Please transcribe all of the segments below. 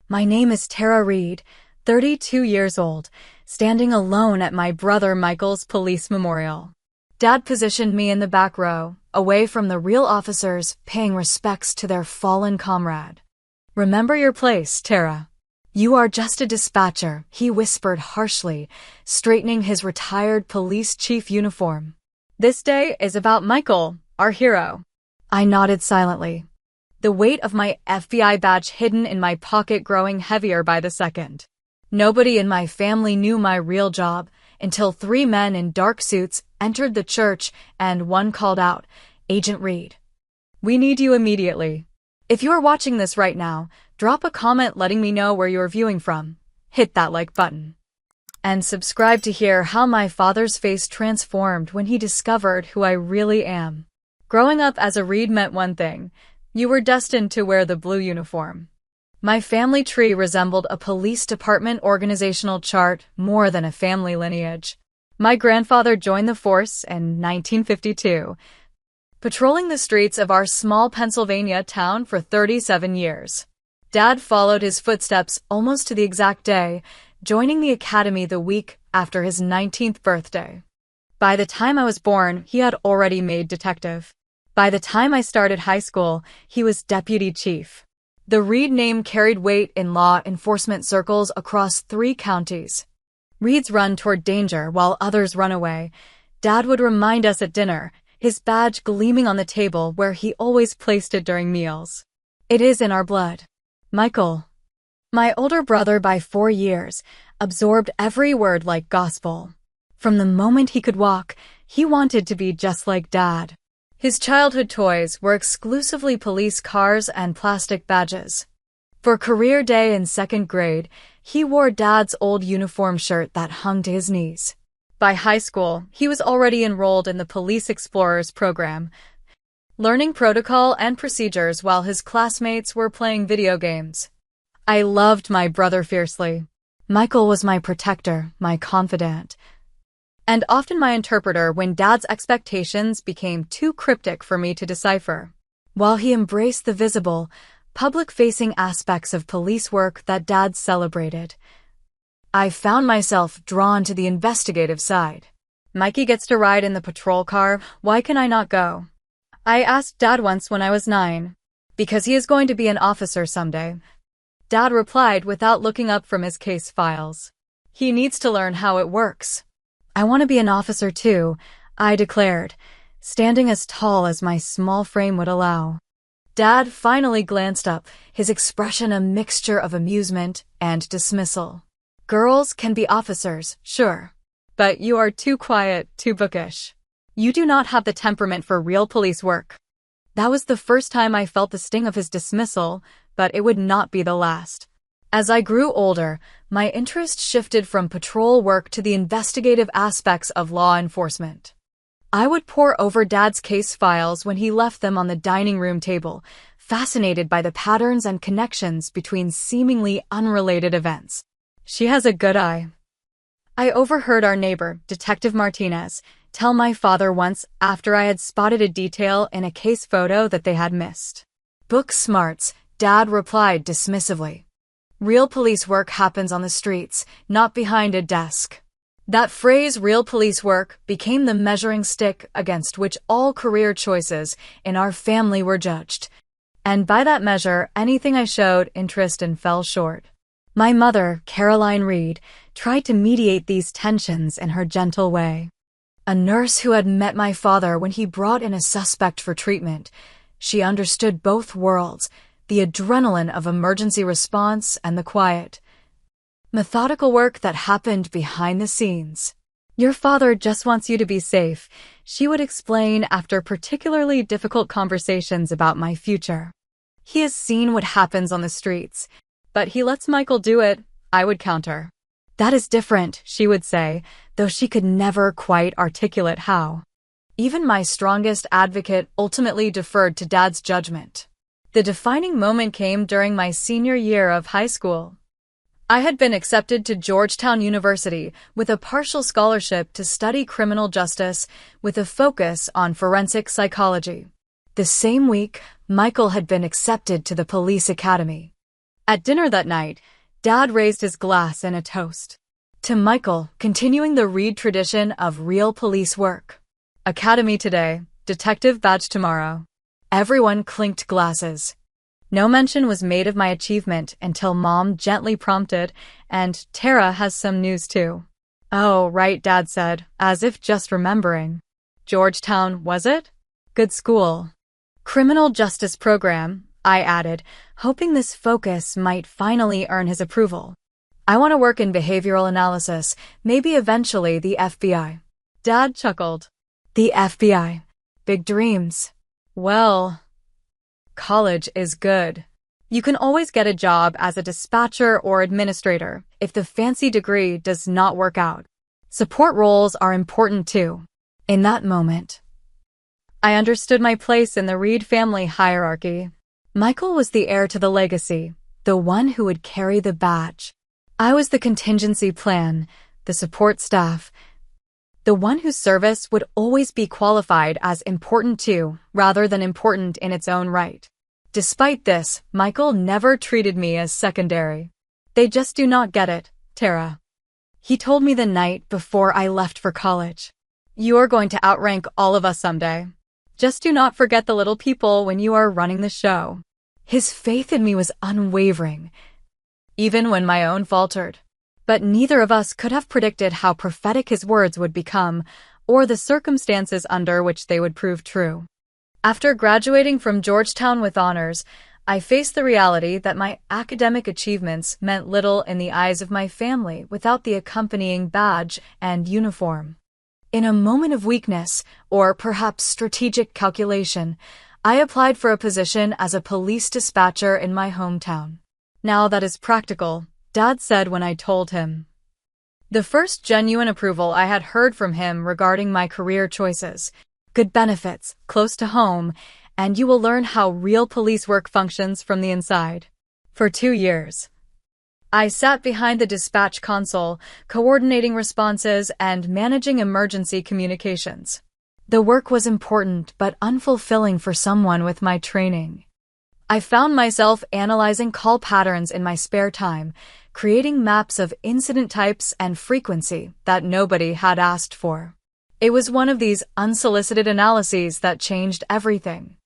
My name is Tara Reed, 32 years old, standing alone at my brother Michael's police memorial. Dad positioned me in the back row, away from the real officers, paying respects to their fallen comrade. "Remember your place, Tara. You are just a dispatcher," he whispered harshly, straightening his retired police chief uniform. "This day is about Michael, our hero." I nodded silently, the weight of my FBI badge hidden in my pocket growing heavier by the second. Nobody in my family knew my real job until 3 men in dark suits entered the church and one called out, "Agent Reed, we need you immediately." If you are watching this right now, drop a comment letting me know where you are viewing from. Hit that like button. And subscribe to hear how my father's face transformed when he discovered who I really am. Growing up as a Reed meant one thing: you were destined to wear the blue uniform. My family tree resembled a police department organizational chart more than a family lineage. My grandfather joined the force in 1952, patrolling the streets of our small Pennsylvania town for 37 years. Dad followed his footsteps almost to the exact day, joining the academy the week after his 19th birthday. By the time I was born, he had already made detective. By the time I started high school, he was deputy chief. The Reed name carried weight in law enforcement circles across 3 counties. Reeds run toward danger while others run away. Dad would remind us at dinner, his badge gleaming on the table where he always placed it during meals. It is in our blood. Michael, my older brother by 4 years, absorbed every word like gospel. From the moment he could walk, he wanted to be just like Dad. His childhood toys were exclusively police cars and plastic badges. For career day in 2nd grade, he wore Dad's old uniform shirt that hung to his knees. By high school, he was already enrolled in the Police Explorers program, learning protocol and procedures while his classmates were playing video games. I loved my brother fiercely. Michael was my protector, my confidant, and often my interpreter when Dad's expectations became too cryptic for me to decipher. While he embraced the visible, public-facing aspects of police work that Dad celebrated, I found myself drawn to the investigative side. "Mikey gets to ride in the patrol car, why can I not go?" I asked Dad once when I was 9. "Because he is going to be an officer someday," Dad replied without looking up from his case files. "He needs to learn how it works." "I want to be an officer too," I declared, standing as tall as my small frame would allow. Dad finally glanced up, his expression a mixture of amusement and dismissal. "Girls can be officers, sure. But you are too quiet, too bookish. You do not have the temperament for real police work." That was the first time I felt the sting of his dismissal, but it would not be the last. As I grew older, my interest shifted from patrol work to the investigative aspects of law enforcement. I would pore over Dad's case files when he left them on the dining room table, fascinated by the patterns and connections between seemingly unrelated events. "She has a good eye," I overheard our neighbor, Detective Martinez, tell my father once after I had spotted a detail in a case photo that they had missed. "Book smarts," Dad replied dismissively. "Real police work happens on the streets, not behind a desk." That phrase, real police work, became the measuring stick against which all career choices in our family were judged. And by that measure, anything I showed interest in fell short. My mother, Caroline Reed, tried to mediate these tensions in her gentle way. A nurse who had met my father when he brought in a suspect for treatment, she understood both worlds, the adrenaline of emergency response and the quiet, methodical work that happened behind the scenes. "Your father just wants you to be safe," she would explain after particularly difficult conversations about my future. "He has seen what happens on the streets, but he lets Michael do it," I would counter. "That is different," she would say, though she could never quite articulate how. Even my strongest advocate ultimately deferred to Dad's judgment. The defining moment came during my senior year of high school. I had been accepted to Georgetown University with a partial scholarship to study criminal justice with a focus on forensic psychology. The same week, Michael had been accepted to the police academy. At dinner that night, Dad raised his glass in a toast. To Michael, continuing the Reed tradition of real police work. Academy today, detective badge tomorrow. Everyone clinked glasses. No mention was made of my achievement until Mom gently prompted, and Tara has some news too. Oh, right, Dad said, as if just remembering. Georgetown, was it? Good school. Criminal justice program, I added, hoping this focus might finally earn his approval. I want to work in behavioral analysis, maybe eventually the FBI. Dad chuckled. The FBI. Big dreams. Well, college is good. You can always get a job as a dispatcher or administrator if the fancy degree does not work out. Support roles are important too. In that moment, I understood my place in the Reed family hierarchy. Michael was the heir to the legacy, the one who would carry the badge. I was the contingency plan, the support staff, the one whose service would always be qualified as important too, rather than important in its own right. Despite this, Michael never treated me as secondary. They just do not get it, Tara. He told me the night before I left for college. You're going to outrank all of us someday. Just do not forget the little people when you are running the show. His faith in me was unwavering, even when my own faltered. But neither of us could have predicted how prophetic his words would become, or the circumstances under which they would prove true. After graduating from Georgetown with honors, I faced the reality that my academic achievements meant little in the eyes of my family without the accompanying badge and uniform. In a moment of weakness, or perhaps strategic calculation, I applied for a position as a police dispatcher in my hometown. Now that is practical, Dad said when I told him. The first genuine approval I had heard from him regarding my career choices. Good benefits, close to home, and you will learn how real police work functions from the inside. For 2 years, I sat behind the dispatch console, coordinating responses and managing emergency communications. The work was important but unfulfilling for someone with my training. I found myself analyzing call patterns in my spare time, creating maps of incident types and frequency that nobody had asked for. It was one of these unsolicited analyses that changed everything.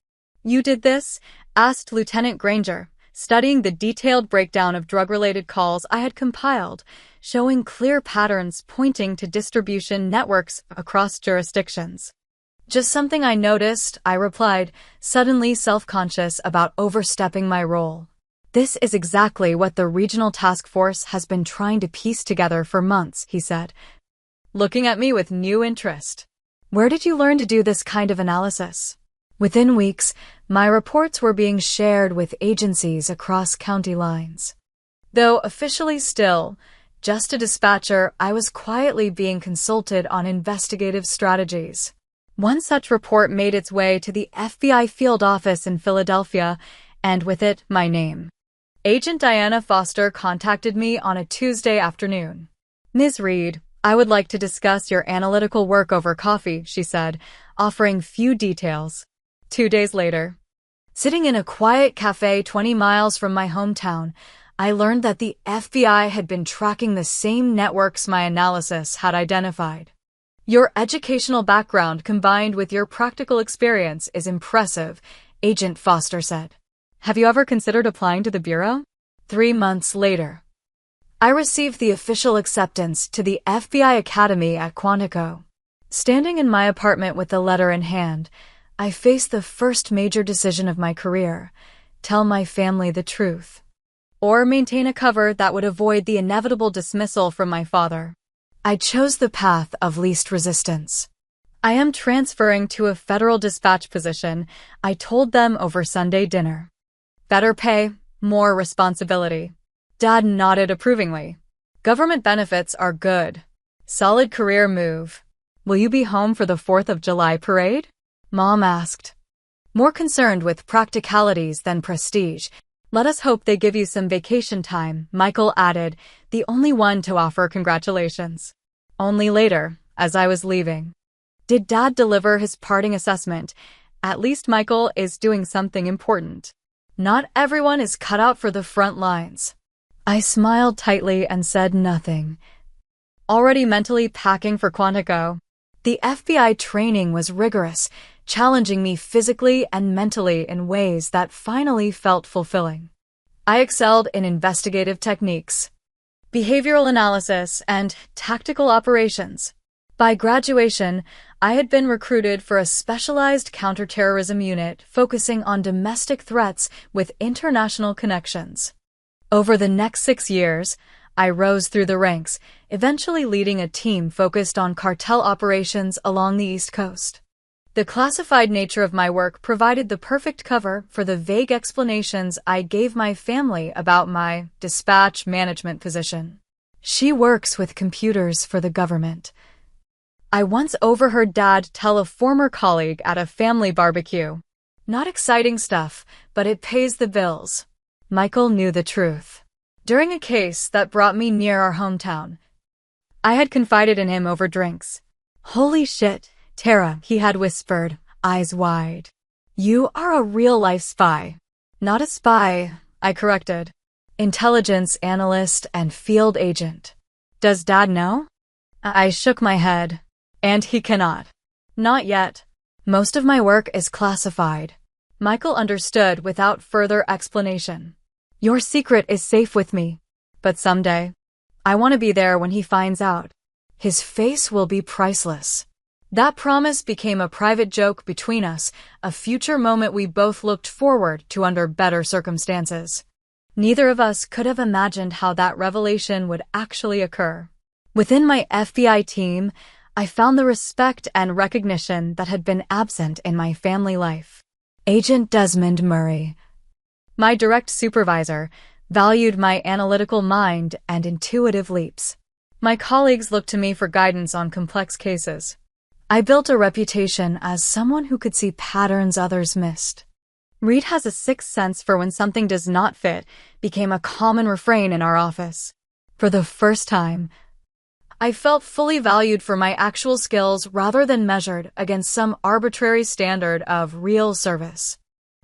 You did this? Asked Lieutenant Granger, studying the detailed breakdown of drug-related calls I had compiled, showing clear patterns pointing to distribution networks across jurisdictions. Just something I noticed, I replied, suddenly self-conscious about overstepping my role. This is exactly what the regional task force has been trying to piece together for months, he said, looking at me with new interest. Where did you learn to do this kind of analysis? Within weeks, my reports were being shared with agencies across county lines. Though officially still just a dispatcher, I was quietly being consulted on investigative strategies. One such report made its way to the FBI field office in Philadelphia, and with it, my name. Agent Diana Foster contacted me on a Tuesday afternoon. Ms. Reed, I would like to discuss your analytical work over coffee, she said, offering few details. 2 days later, sitting in a quiet cafe 20 miles from my hometown, I learned that the FBI had been tracking the same networks my analysis had identified. Your educational background combined with your practical experience is impressive, Agent Foster said. Have you ever considered applying to the Bureau? 3 months later, I received the official acceptance to the FBI Academy at Quantico. Standing in my apartment with the letter in hand, I faced the first major decision of my career: tell my family the truth, or maintain a cover that would avoid the inevitable dismissal from my father. I chose the path of least resistance. I am transferring to a federal dispatch position, I told them over Sunday dinner. Better pay, more responsibility. Dad nodded approvingly. Government benefits are good. Solid career move. Will you be home for the 4th of July parade? Mom asked. More concerned with practicalities than prestige. Let us hope they give you some vacation time, Michael added, the only one to offer congratulations. Only later, as I was leaving, did Dad deliver his parting assessment. At least Michael is doing something important. Not everyone is cut out for the front lines. I smiled tightly and said nothing, already mentally packing for Quantico. The FBI training was rigorous, challenging me physically and mentally in ways that finally felt fulfilling. I excelled in investigative techniques, behavioral analysis, and tactical operations. By graduation, I had been recruited for a specialized counterterrorism unit focusing on domestic threats with international connections. Over the next 6 years, I rose through the ranks, eventually leading a team focused on cartel operations along the East Coast. The classified nature of my work provided the perfect cover for the vague explanations I gave my family about my dispatch management position. She works with computers for the government. I once overheard Dad tell a former colleague at a family barbecue. Not exciting stuff, but it pays the bills. Michael knew the truth. During a case that brought me near our hometown, I had confided in him over drinks. "Holy shit, Tara," he had whispered, eyes wide. "You are a real-life spy." "Not a spy," I corrected. "Intelligence analyst and field agent." "Does Dad know?" I shook my head. "And he cannot." "Not yet. Most of my work is classified." Michael understood without further explanation. "Your secret is safe with me. But someday, I want to be there when he finds out. His face will be priceless." That promise became a private joke between us, a future moment we both looked forward to under better circumstances. Neither of us could have imagined how that revelation would actually occur. Within my FBI team, I found the respect and recognition that had been absent in my family life. Agent Desmond Murray, my direct supervisor, valued my analytical mind and intuitive leaps. My colleagues looked to me for guidance on complex cases. I built a reputation as someone who could see patterns others missed. "Reed has a sixth sense for when something does not fit" became a common refrain in our office. For the first time, I felt fully valued for my actual skills rather than measured against some arbitrary standard of real service.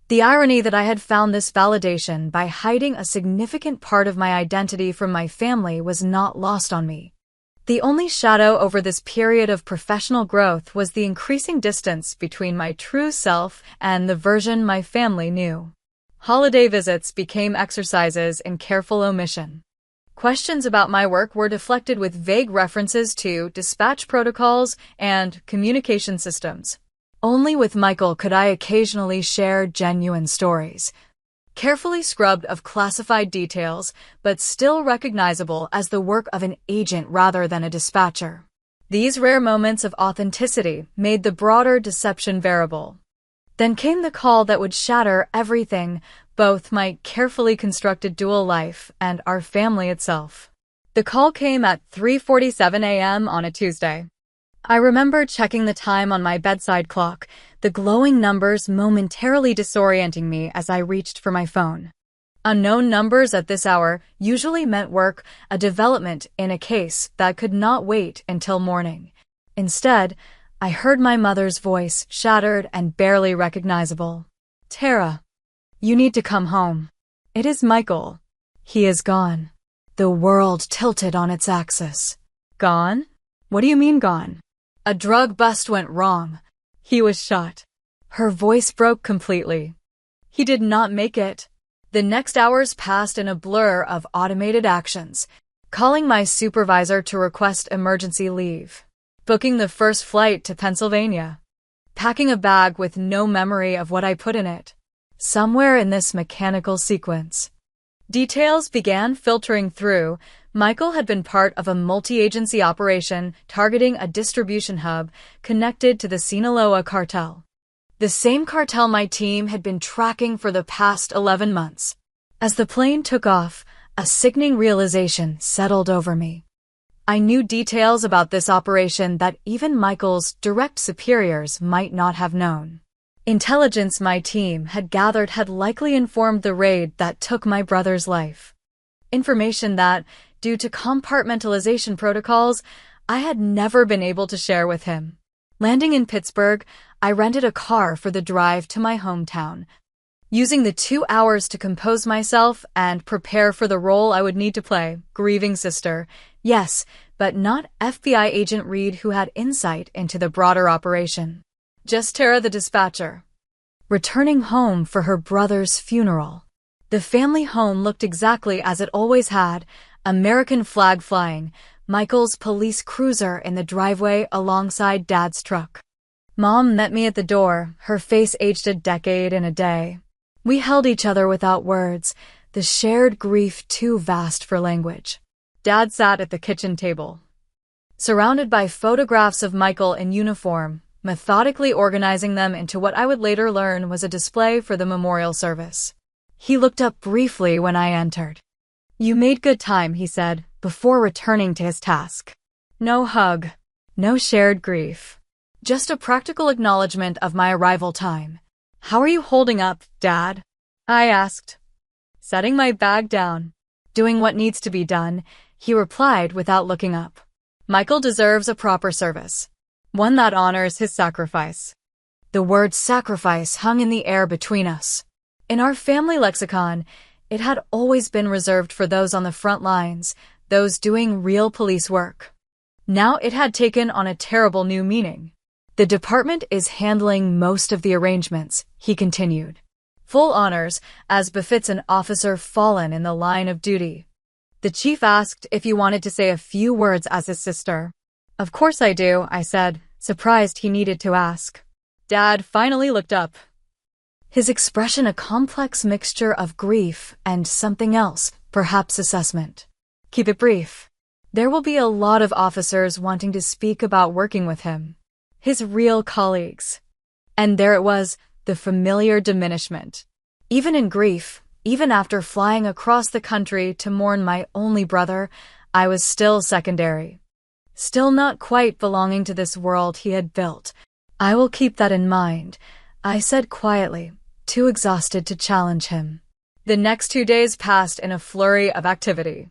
The irony that I had found this validation by hiding a significant part of my identity from my family was not lost on me. The only shadow over this period of professional growth was the increasing distance between my true self and the version my family knew. Holiday visits became exercises in careful omission. Questions about my work were deflected with vague references to dispatch protocols and communication systems. Only with Michael could I occasionally share genuine stories, carefully scrubbed of classified details, but still recognizable as the work of an agent rather than a dispatcher. These rare moments of authenticity made the broader deception bearable. Then came the call that would shatter everything, both my carefully constructed dual life and our family itself. The call came at 3:47 a.m. on a Tuesday. I remember checking the time on my bedside clock, the glowing numbers momentarily disorienting me as I reached for my phone. Unknown numbers at this hour usually meant work, a development in a case that could not wait until morning. Instead, I heard my mother's voice, shattered and barely recognizable. "Tara, you need to come home. It is Michael. He is gone." The world tilted on its axis. "Gone? What do you mean gone?" "A drug bust went wrong. He was shot." Her voice broke completely. "He did not make it." The next hours passed in a blur of automated actions, calling my supervisor to request emergency leave, booking the first flight to Pennsylvania, packing a bag with no memory of what I put in it. Somewhere in this mechanical sequence, details began filtering through. Michael had been part of a multi-agency operation targeting a distribution hub connected to the Sinaloa cartel. The same cartel my team had been tracking for the past 11 months. As the plane took off, a sickening realization settled over me. I knew details about this operation that even Michael's direct superiors might not have known. Intelligence my team had gathered had likely informed the raid that took my brother's life. Information that, due to compartmentalization protocols, I had never been able to share with him. Landing in Pittsburgh, I rented a car for the drive to my hometown. using the 2 hours to compose myself and prepare for the role I would need to play, grieving sister. Yes, but not FBI agent Reed, who had insight into the broader operation. Just Tara the dispatcher, returning home for her brother's funeral. The family home looked exactly as it always had, American flag flying, Michael's police cruiser in the driveway alongside Dad's truck. Mom met me at the door, her face aged a decade in a day. We held each other without words, the shared grief too vast for language. Dad sat at the kitchen table, surrounded by photographs of Michael in uniform, methodically organizing them into what I would later learn was a display for the memorial service. He looked up briefly when I entered. "You made good time," he said, before returning to his task. No hug, no shared grief. Just a practical acknowledgement of my arrival time. "How are you holding up, Dad?" I asked, setting my bag down. "Doing what needs to be done," he replied without looking up. "Michael deserves a proper service, one that honors his sacrifice." The word sacrifice hung in the air between us. In our family lexicon, it had always been reserved for those on the front lines, those doing real police work. Now it had taken on a terrible new meaning. "The department is handling most of the arrangements," he continued. "Full honors, as befits an officer fallen in the line of duty." The chief asked if you wanted to say a few words as his sister. "Of course I do," I said, surprised he needed to ask. Dad finally looked up, his expression a complex mixture of grief and something else, perhaps assessment. "Keep it brief. There will be a lot of officers wanting to speak about working with him, his real colleagues." And there it was, the familiar diminishment. Even in grief, even after flying across the country to mourn my only brother, I was still secondary. Still not quite belonging to this world he had built. "I will keep that in mind," I said quietly, too exhausted to challenge him. The next 2 days passed in a flurry of activity.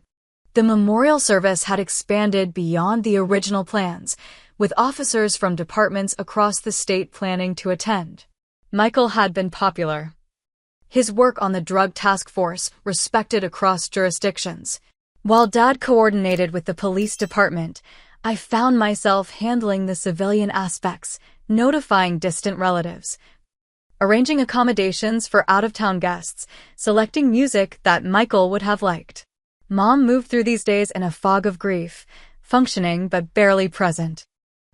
The memorial service had expanded beyond the original plans, with officers from departments across the state planning to attend. Michael had been popular. His work on the drug task force respected across jurisdictions. While Dad coordinated with the police department, I found myself handling the civilian aspects, notifying distant relatives, arranging accommodations for out-of-town guests, selecting music that Michael would have liked. Mom moved through these days in a fog of grief, functioning but barely present.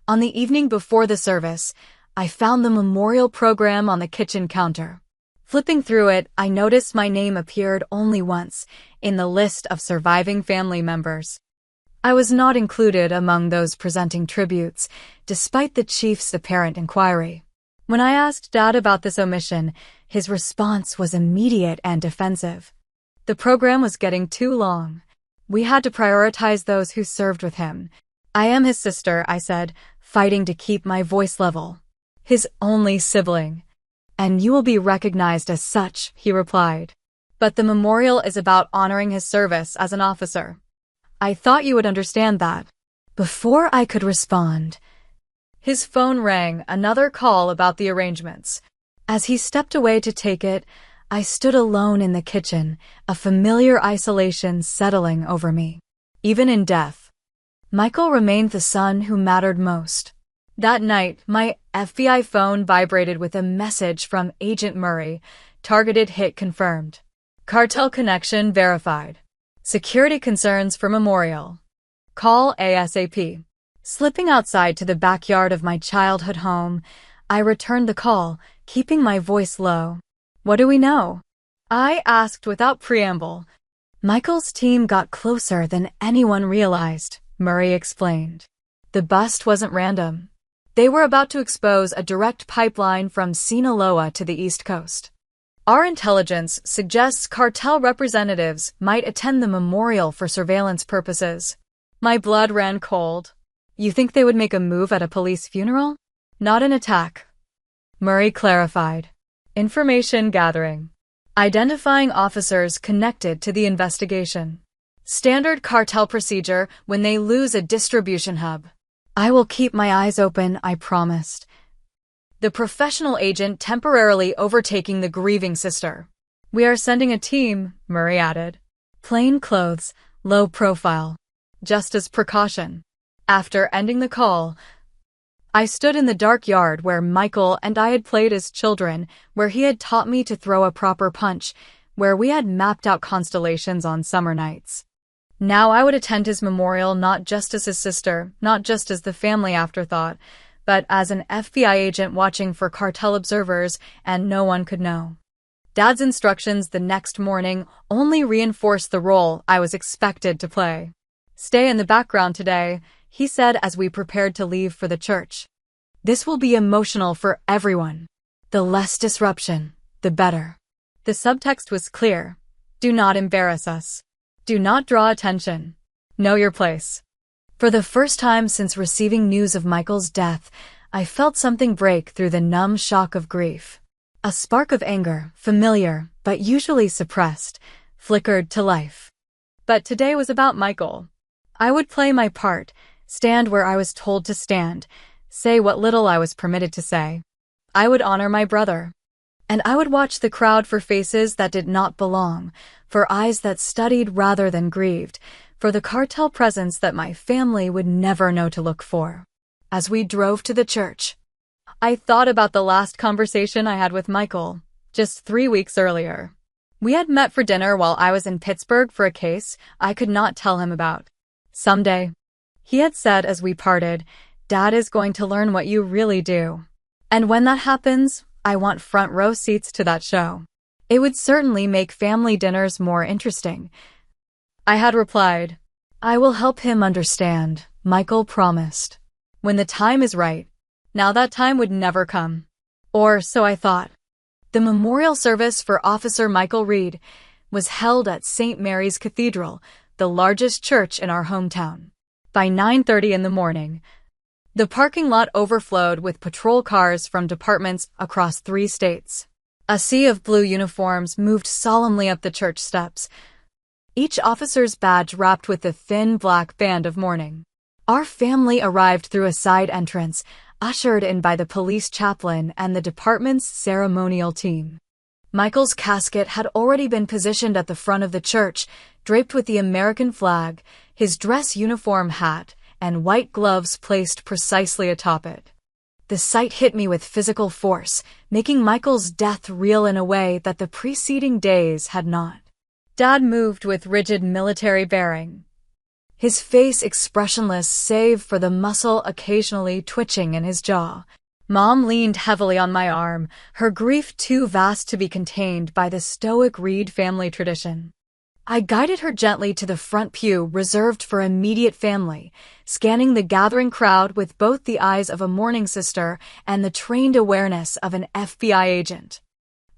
On the evening before the service, I found the memorial program on the kitchen counter. Flipping through it, I noticed my name appeared only once, in the list of surviving family members. I was not included among those presenting tributes, despite the chief's apparent inquiry. When I asked Dad about this omission, his response was immediate and defensive. The program was getting too long. We had to prioritize those who served with him. "I am his sister," I said, fighting to keep my voice level. "His only sibling. And you will be recognized as such," he replied. "But the memorial is about honoring his service as an officer. I thought you would understand that." Before I could respond, his phone rang, another call about the arrangements. As he stepped away to take it, I stood alone in the kitchen, a familiar isolation settling over me. Even in death, Michael remained the son who mattered most. That night, my FBI phone vibrated with a message from Agent Murray. "Targeted hit confirmed. Cartel connection verified. Security concerns for memorial. Call ASAP." Slipping outside to the backyard of my childhood home, I returned the call, keeping my voice low. "What do we know?" I asked without preamble. "Michael's team got closer than anyone realized," Murray explained. "The bust wasn't random. They were about to expose a direct pipeline from Sinaloa to the East Coast. Our intelligence suggests cartel representatives might attend the memorial for surveillance purposes." My blood ran cold. "You think they would make a move at a police funeral? Not an attack," Murray clarified. "Information gathering. Identifying officers connected to the investigation. Standard cartel procedure when they lose a distribution hub." "I will keep my eyes open," I promised. the professional agent temporarily overtaking the grieving sister. "We are sending a team," Murray added. "Plain clothes, low profile. Just as precaution." After ending the call, I stood in the dark yard where Michael and I had played as children, where he had taught me to throw a proper punch, where we had mapped out constellations on summer nights. Now I would attend his memorial not just as his sister, not just as the family afterthought, but as an FBI agent watching for cartel observers, and no one could know. Dad's instructions the next morning only reinforced the role I was expected to play. "Stay in the background today," he said as we prepared to leave for the church. "This will be emotional for everyone. The less disruption, the better." The subtext was clear. Do not embarrass us. Do not draw attention. Know your place. For the first time since receiving news of Michael's death, I felt something break through the numb shock of grief. A spark of anger, familiar, but usually suppressed, flickered to life. But today was about Michael. I would play my part, stand where I was told to stand, say what little I was permitted to say. I would honor my brother. And I would watch the crowd for faces that did not belong, for eyes that studied rather than grieved, for the cartel presence that my family would never know to look for. As we drove to the church, I thought about the last conversation I had with Michael, just 3 weeks earlier. We had met for dinner while I was in Pittsburgh for a case I could not tell him about. "Someday," he had said as we parted, "Dad is going to learn what you really do. And when that happens, I want front row seats to that show. It would certainly make family dinners more interesting." I had replied, "I will help him understand," Michael promised. "When the time is right." Now that time would never come. Or so I thought. The memorial service for Officer Michael Reed was held at St. Mary's Cathedral, the largest church in our hometown. By 9:30 in the morning, the parking lot overflowed with patrol cars from departments across 3 states. A sea of blue uniforms moved solemnly up the church steps, each officer's badge wrapped with a thin black band of mourning. Our family arrived through a side entrance, ushered in by the police chaplain and the department's ceremonial team. Michael's casket had already been positioned at the front of the church, draped with the American flag, his dress uniform hat, and white gloves placed precisely atop it. The sight hit me with physical force, making Michael's death real in a way that the preceding days had not. Dad moved with rigid military bearing, his face expressionless save for the muscle occasionally twitching in his jaw. Mom leaned heavily on my arm, her grief too vast to be contained by the stoic Reed family tradition. I guided her gently to the front pew reserved for immediate family, scanning the gathering crowd with both the eyes of a mourning sister and the trained awareness of an FBI agent.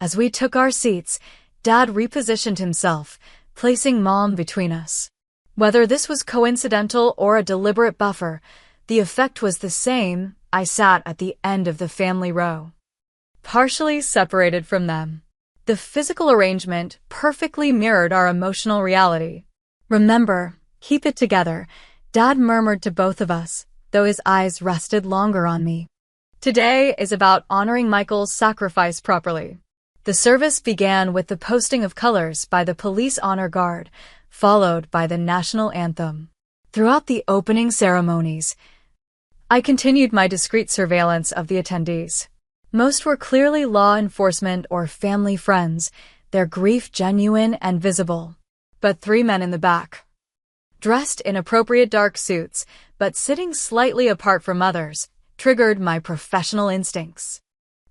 As we took our seats, Dad repositioned himself, placing Mom between us. Whether this was coincidental or a deliberate buffer, the effect was the same. I sat at the end of the family row, partially separated from them. The physical arrangement perfectly mirrored our emotional reality. "Remember, keep it together," Dad murmured to both of us, though his eyes rested longer on me. "Today is about honoring Michael's sacrifice properly." The service began with the posting of colors by the Police Honor Guard, followed by the national anthem. Throughout the opening ceremonies, I continued my discreet surveillance of the attendees. Most were clearly law enforcement or family friends, their grief genuine and visible. But 3 men in the back, dressed in appropriate dark suits, but sitting slightly apart from others, triggered my professional instincts.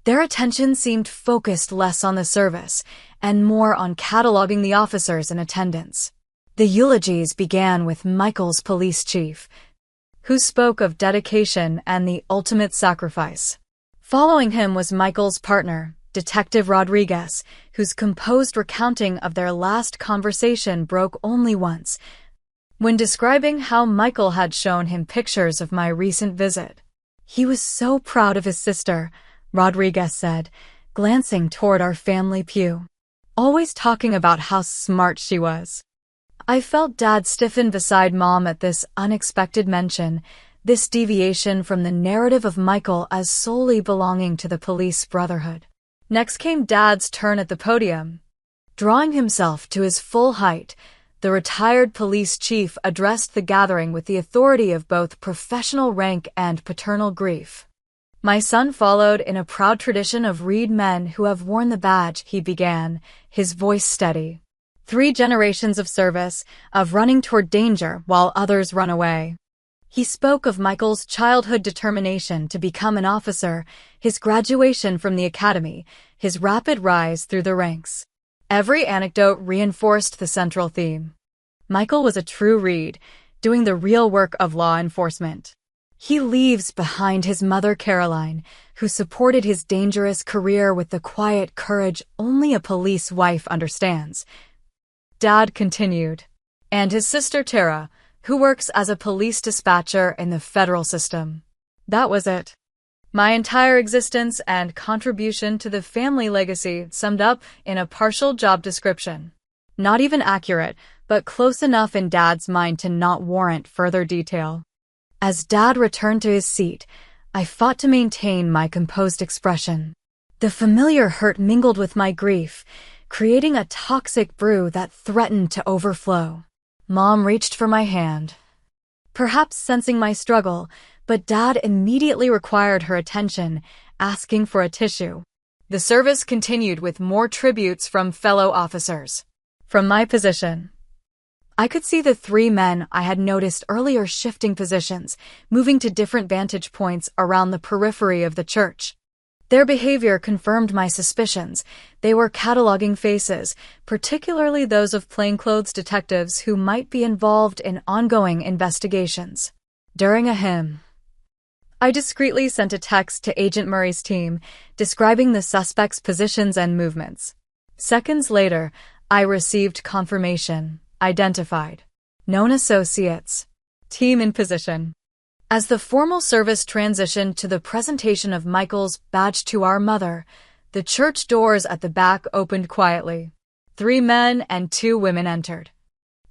Their attention seemed focused less on the service and more on cataloging the officers in attendance. The eulogies began with Michael's police chief, who spoke of dedication and the ultimate sacrifice. Following him was Michael's partner, Detective Rodriguez, whose composed recounting of their last conversation broke only once, when describing how Michael had shown him pictures of my recent visit. "He was so proud of his sister," Rodriguez said, glancing toward our family pew. "Always talking about how smart she was." I felt Dad stiffen beside Mom at this unexpected mention, this deviation from the narrative of Michael as solely belonging to the police brotherhood. Next came Dad's turn at the podium. Drawing himself to his full height, the retired police chief addressed the gathering with the authority of both professional rank and paternal grief. "My son followed in a proud tradition of Reed men who have worn the badge," he began, his voice steady. "3 generations of service, of running toward danger while others run away." He spoke of Michael's childhood determination to become an officer, his graduation from the academy, his rapid rise through the ranks. Every anecdote reinforced the central theme. Michael was a true Reed, doing the real work of law enforcement. He leaves behind his mother Caroline, who supported his dangerous career with the quiet courage only a police wife understands. Dad continued. And his sister Tara, who works as a police dispatcher in the federal system. That was it. My entire existence and contribution to the family legacy summed up in a partial job description. Not even accurate, but close enough in Dad's mind to not warrant further detail. As Dad returned to his seat, I fought to maintain my composed expression. The familiar hurt mingled with my grief, creating a toxic brew that threatened to overflow. Mom reached for my hand, perhaps sensing my struggle, but Dad immediately required her attention, asking for a tissue. The service continued with more tributes from fellow officers. From my position, I could see the 3 men I had noticed earlier shifting positions, moving to different vantage points around the periphery of the church. Their behavior confirmed my suspicions. They were cataloging faces, particularly those of plainclothes detectives who might be involved in ongoing investigations. During a hymn, I discreetly sent a text to Agent Murray's team, describing the suspect's positions and movements. Seconds later, I received confirmation. Identified. Known associates. Team in position. As the formal service transitioned to the presentation of Michael's badge to our mother, the church doors at the back opened quietly. 3 men and 2 women entered.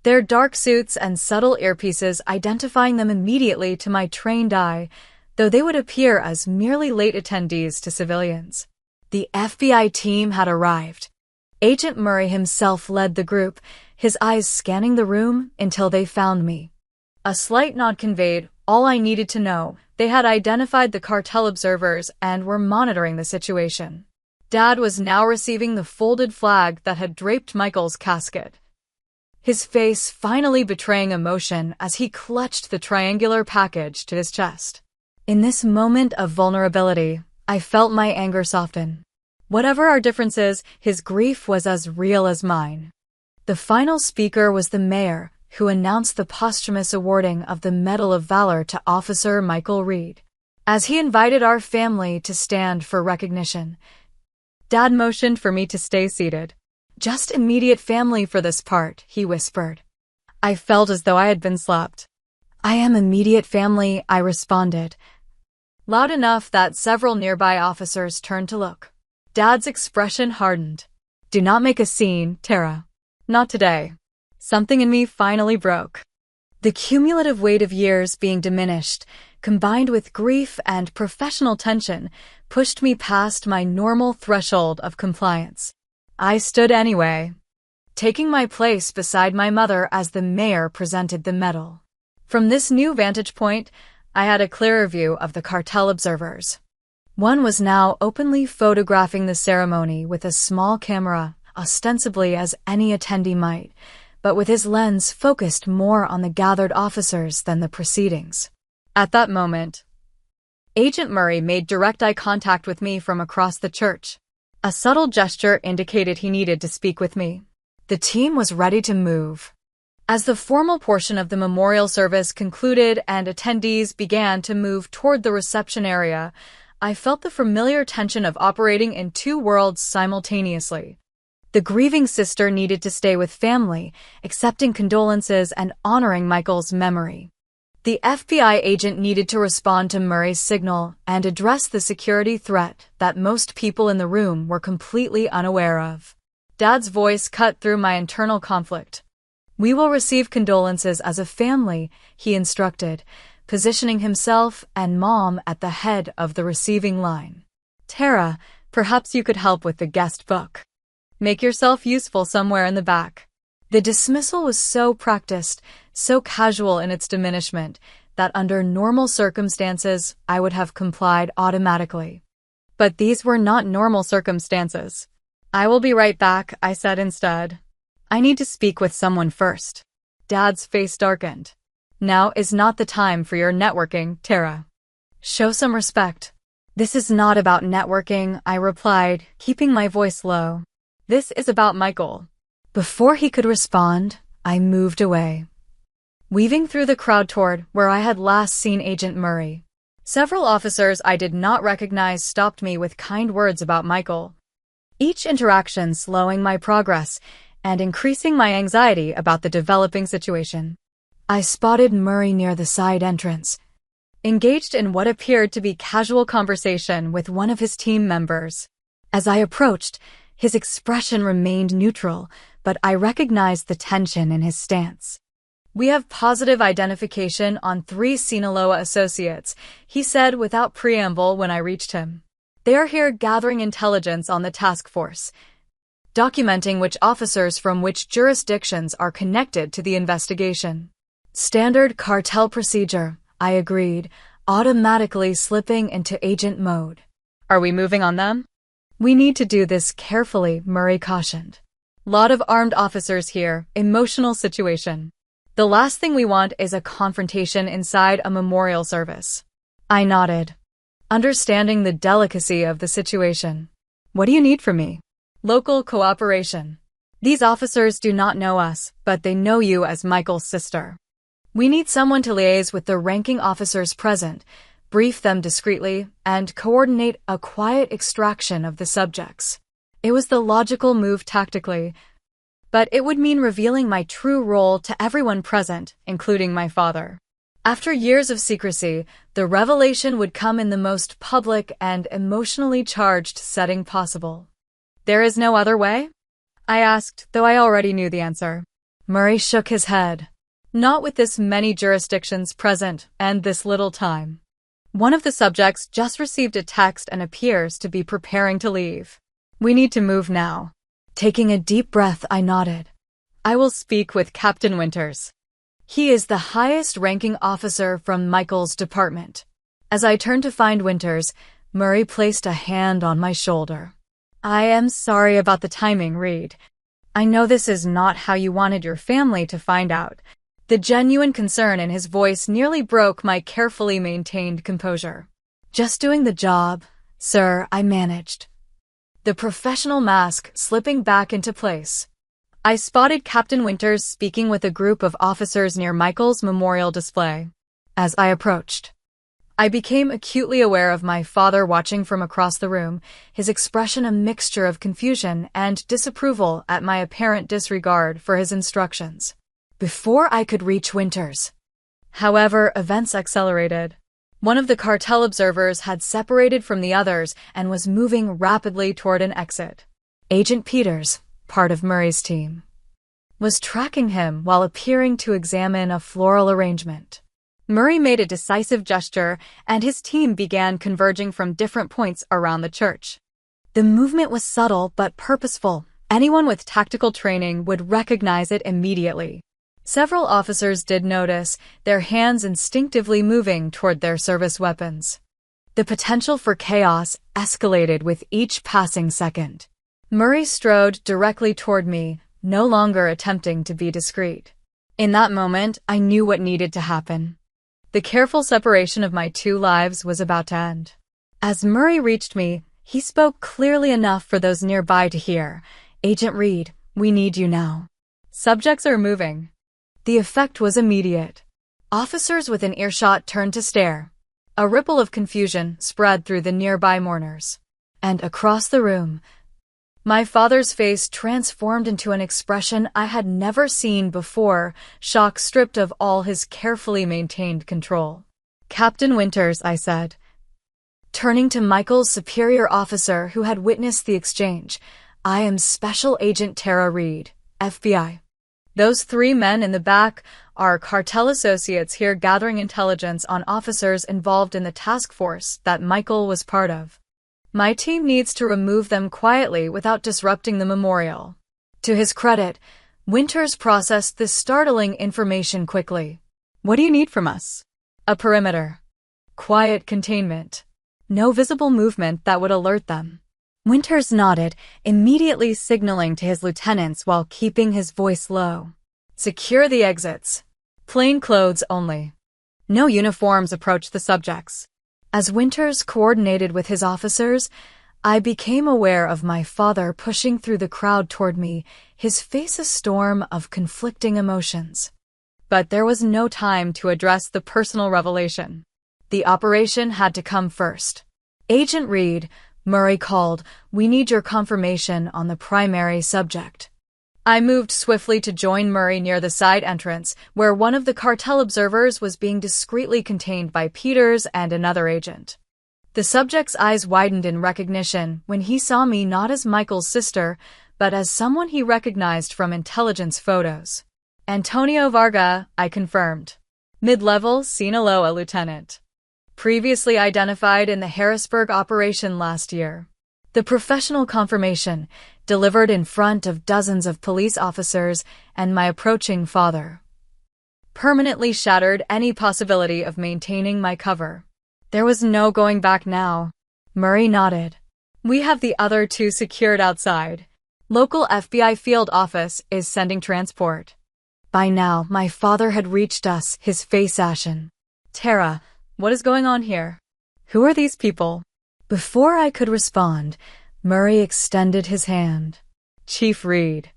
Their dark suits and subtle earpieces identifying them immediately to my trained eye, though they would appear as merely late attendees to civilians. The FBI team had arrived. Agent Murray himself led the group, his eyes scanning the room until they found me. A slight nod conveyed all I needed to know. They had identified the cartel observers and were monitoring the situation. Dad was now receiving the folded flag that had draped Michael's casket, his face finally betraying emotion as he clutched the triangular package to his chest. In this moment of vulnerability, I felt my anger soften. Whatever our differences, his grief was as real as mine. The final speaker was the mayor, who announced the posthumous awarding of the Medal of Valor to Officer Michael Reed. As he invited our family to stand for recognition, Dad motioned for me to stay seated. "Just immediate family for this part," he whispered. I felt as though I had been slapped. "I am immediate family," I responded, loud enough that several nearby officers turned to look. Dad's expression hardened. "Do not make a scene, Tara. Not today." Something in me finally broke. The cumulative weight of years being diminished, combined with grief and professional tension, pushed me past my normal threshold of compliance. I stood anyway, taking my place beside my mother as the mayor presented the medal. From this new vantage point, I had a clearer view of the cartel observers. One was now openly photographing the ceremony with a small camera, ostensibly as any attendee might, but with his lens focused more on the gathered officers than the proceedings. At that moment, Agent Murray made direct eye contact with me from across the church. A subtle gesture indicated he needed to speak with me. The team was ready to move. As the formal portion of the memorial service concluded and attendees began to move toward the reception area, I felt the familiar tension of operating in 2 worlds simultaneously. The grieving sister needed to stay with family, accepting condolences and honoring Michael's memory. The FBI agent needed to respond to Murray's signal and address the security threat that most people in the room were completely unaware of. Dad's voice cut through my internal conflict. "We will receive condolences as a family," he instructed, positioning himself and Mom at the head of the receiving line. Tara, perhaps you could help with the guest book. Make yourself useful somewhere in the back. The dismissal was so practiced, so casual in its diminishment, that under normal circumstances I would have complied automatically. But these were not normal circumstances. I will be right back, I said instead. I need to speak with someone first. Dad's face darkened. Now is not the time for your networking, Tara. Show some respect. This is not about networking, I replied, keeping my voice low. This is about Michael. Before he could respond, I moved away, weaving through the crowd toward where I had last seen Agent Murray. Several officers I did not recognize stopped me with kind words about Michael, each interaction slowing my progress and increasing my anxiety about the developing situation. I spotted Murray near the side entrance, engaged in what appeared to be casual conversation with one of his team members. As I approached, his expression remained neutral, but I recognized the tension in his stance. We have positive identification on 3 Sinaloa associates, he said without preamble when I reached him. They are here gathering intelligence on the task force, documenting which officers from which jurisdictions are connected to the investigation. Standard cartel procedure, I agreed, automatically slipping into agent mode. Are we moving on them? We need to do this carefully, Murray cautioned. Lot of armed officers here, emotional situation. The last thing we want is a confrontation inside a memorial service. I nodded, understanding the delicacy of the situation. What do you need from me? Local cooperation. These officers do not know us, but they know you as Michael's sister. We need someone to liaise with the ranking officers present, brief them discreetly, and coordinate a quiet extraction of the subjects. It was the logical move tactically, but it would mean revealing my true role to everyone present, including my father. After years of secrecy, the revelation would come in the most public and emotionally charged setting possible. There is no other way? I asked, though I already knew the answer. Murray shook his head. Not with this many jurisdictions present and this little time. One of the subjects just received a text and appears to be preparing to leave. We need to move now. Taking a deep breath, I nodded. I will speak with Captain Winters. He is the highest-ranking officer from Michael's department. As I turned to find Winters, Murray placed a hand on my shoulder. I am sorry about the timing, Reed. I know this is not how you wanted your family to find out. The genuine concern in his voice nearly broke my carefully maintained composure. Just doing the job, sir, I managed. The professional mask slipping back into place. I spotted Captain Winters speaking with a group of officers near Michael's memorial display. As I approached, I became acutely aware of my father watching from across the room, his expression a mixture of confusion and disapproval at my apparent disregard for his instructions. Before I could reach Winters, however, events accelerated. One of the cartel observers had separated from the others and was moving rapidly toward an exit. Agent Peters, part of Murray's team, was tracking him while appearing to examine a floral arrangement. Murray made a decisive gesture, and his team began converging from different points around the church. The movement was subtle but purposeful. Anyone with tactical training would recognize it immediately. Several officers did notice, their hands instinctively moving toward their service weapons. The potential for chaos escalated with each passing second. Murray strode directly toward me, no longer attempting to be discreet. In that moment, I knew what needed to happen. The careful separation of my 2 lives was about to end. As Murray reached me, he spoke clearly enough for those nearby to hear. Agent Reed, we need you now. Subjects are moving. The effect was immediate. Officers within earshot turned to stare. A ripple of confusion spread through the nearby mourners. And across the room, my father's face transformed into an expression I had never seen before, shock stripped of all his carefully maintained control. Captain Winters, I said, turning to Michael's superior officer who had witnessed the exchange, I am Special Agent Tara Reed, FBI. Those three men in the back are cartel associates here gathering intelligence on officers involved in the task force that Michael was part of. My team needs to remove them quietly without disrupting the memorial. To his credit, Winters processed this startling information quickly. What do you need from us? A perimeter. Quiet containment. No visible movement that would alert them. Winters nodded, immediately signaling to his lieutenants while keeping his voice low. Secure the exits. Plain clothes only. No uniforms approach the subjects. As Winters coordinated with his officers, I became aware of my father pushing through the crowd toward me, his face a storm of conflicting emotions. But there was no time to address the personal revelation. The operation had to come first. Agent Reed, Murray called, "We need your confirmation on the primary subject." I moved swiftly to join Murray near the side entrance, where one of the cartel observers was being discreetly contained by Peters and another agent. The subject's eyes widened in recognition when he saw me not as Michael's sister, but as someone he recognized from intelligence photos. Antonio Varga, I confirmed. Mid-level, Sinaloa lieutenant. Previously identified in the Harrisburg operation last year. The professional confirmation, delivered in front of dozens of police officers and my approaching father, permanently shattered any possibility of maintaining my cover. There was no going back now. Murray nodded. We have the other two secured outside. Local FBI field office is sending transport. By now, my father had reached us, his face ashen. Tara, what is going on here? Who are these people? Before I could respond, Murray extended his hand. Chief Reed.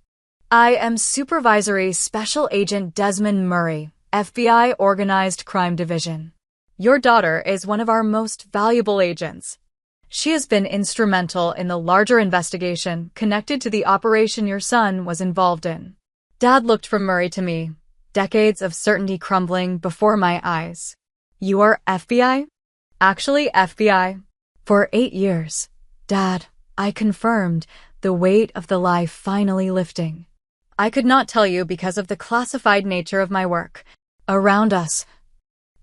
I am Supervisory Special Agent Desmond Murray, FBI Organized Crime Division. Your daughter is one of our most valuable agents. She has been instrumental in the larger investigation connected to the operation your son was involved in. Dad looked from Murray to me, decades of certainty crumbling before my eyes. You are FBI? Actually, FBI. For 8 years. Dad, I confirmed, the weight of the lie finally lifting. I could not tell you because of the classified nature of my work. Around us,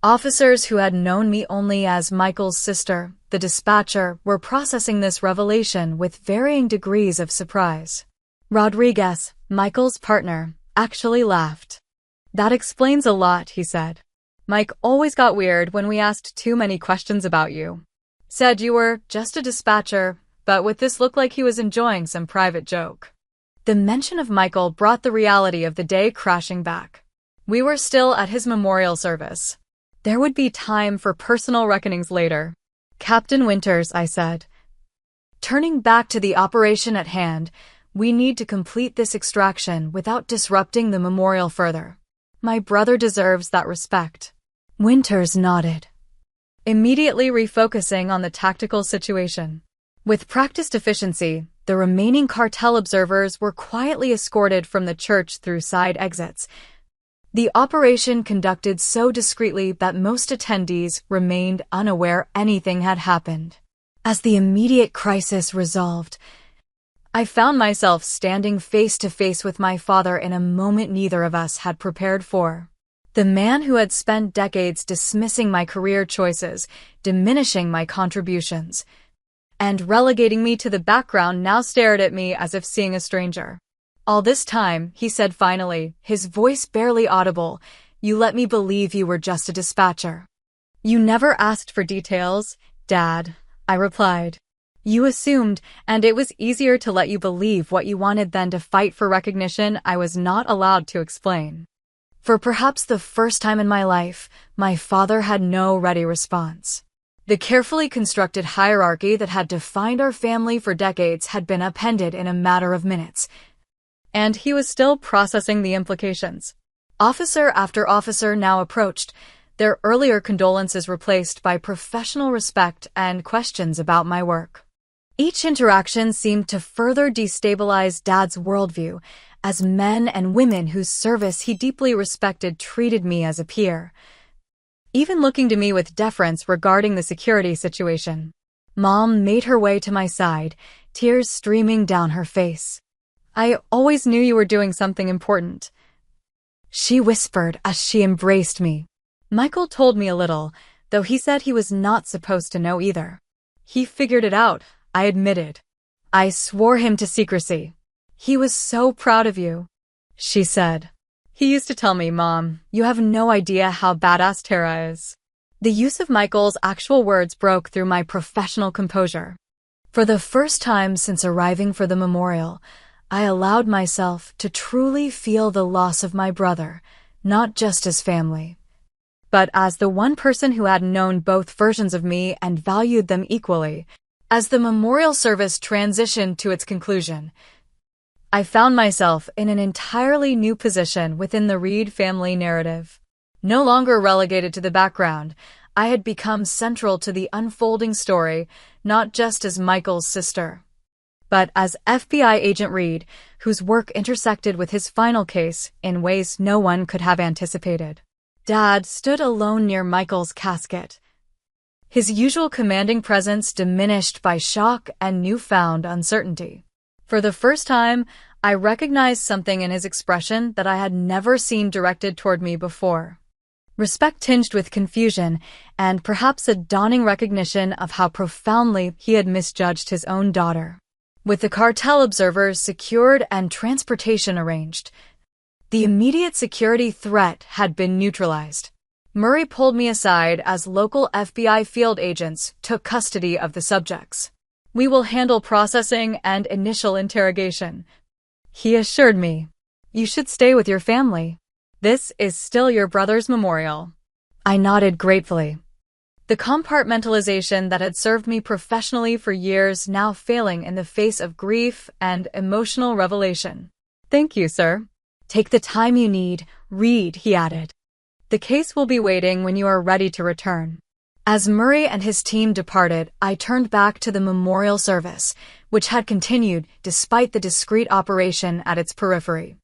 officers who had known me only as Michael's sister, the dispatcher, were processing this revelation with varying degrees of surprise. Rodriguez, Michael's partner, actually laughed. That explains a lot, he said. Mike always got weird when we asked too many questions about you. Said you were just a dispatcher, but with this looked like he was enjoying some private joke. The mention of Michael brought the reality of the day crashing back. We were still at his memorial service. There would be time for personal reckonings later. Captain Winters, I said. Turning back to the operation at hand, we need to complete this extraction without disrupting the memorial further. My brother deserves that respect. Winters nodded, immediately refocusing on the tactical situation. With practiced efficiency, the remaining cartel observers were quietly escorted from the church through side exits. The operation conducted so discreetly that most attendees remained unaware anything had happened. As the immediate crisis resolved, I found myself standing face to face with my father in a moment neither of us had prepared for. The man who had spent decades dismissing my career choices, diminishing my contributions, and relegating me to the background now stared at me as if seeing a stranger. All this time, he said finally, his voice barely audible, you let me believe you were just a dispatcher. You never asked for details, Dad, I replied. You assumed, and it was easier to let you believe what you wanted than to fight for recognition I was not allowed to explain. For perhaps the first time in my life, my father had no ready response. The carefully constructed hierarchy that had defined our family for decades had been upended in a matter of minutes. And he was still processing the implications. Officer after officer now approached, their earlier condolences replaced by professional respect and questions about my work. Each interaction seemed to further destabilize Dad's worldview, as men and women whose service he deeply respected treated me as a peer, even looking to me with deference regarding the security situation. Mom made her way to my side, tears streaming down her face. I always knew you were doing something important. she whispered as she embraced me. Michael told me a little, though he said he was not supposed to know either. He figured it out, I admitted. I swore him to secrecy. He was so proud of you, she said. He used to tell me, Mom, you have no idea how badass Tara is. The use of Michael's actual words broke through my professional composure. For the first time since arriving for the memorial, I allowed myself to truly feel the loss of my brother, not just as family, but as the one person who had known both versions of me and valued them equally. As the memorial service transitioned to its conclusion, I found myself in an entirely new position within the Reed family narrative. No longer relegated to the background, I had become central to the unfolding story, not just as Michael's sister, but as FBI Agent Reed, whose work intersected with his final case in ways no one could have anticipated. Dad stood alone near Michael's casket, his usual commanding presence diminished by shock and newfound uncertainty. For the first time, I recognized something in his expression that I had never seen directed toward me before. Respect tinged with confusion, and perhaps a dawning recognition of how profoundly he had misjudged his own daughter. With the cartel observers secured and transportation arranged, the immediate security threat had been neutralized. Murray pulled me aside as local FBI field agents took custody of the subjects. We will handle processing and initial interrogation, he assured me. You should stay with your family. This is still your brother's memorial. I nodded gratefully. The compartmentalization that had served me professionally for years now failing in the face of grief and emotional revelation. Thank you, sir. Take the time you need, Reed, he added. The case will be waiting when you are ready to return. As Murray and his team departed, I turned back to the memorial service, which had continued despite the discreet operation at its periphery.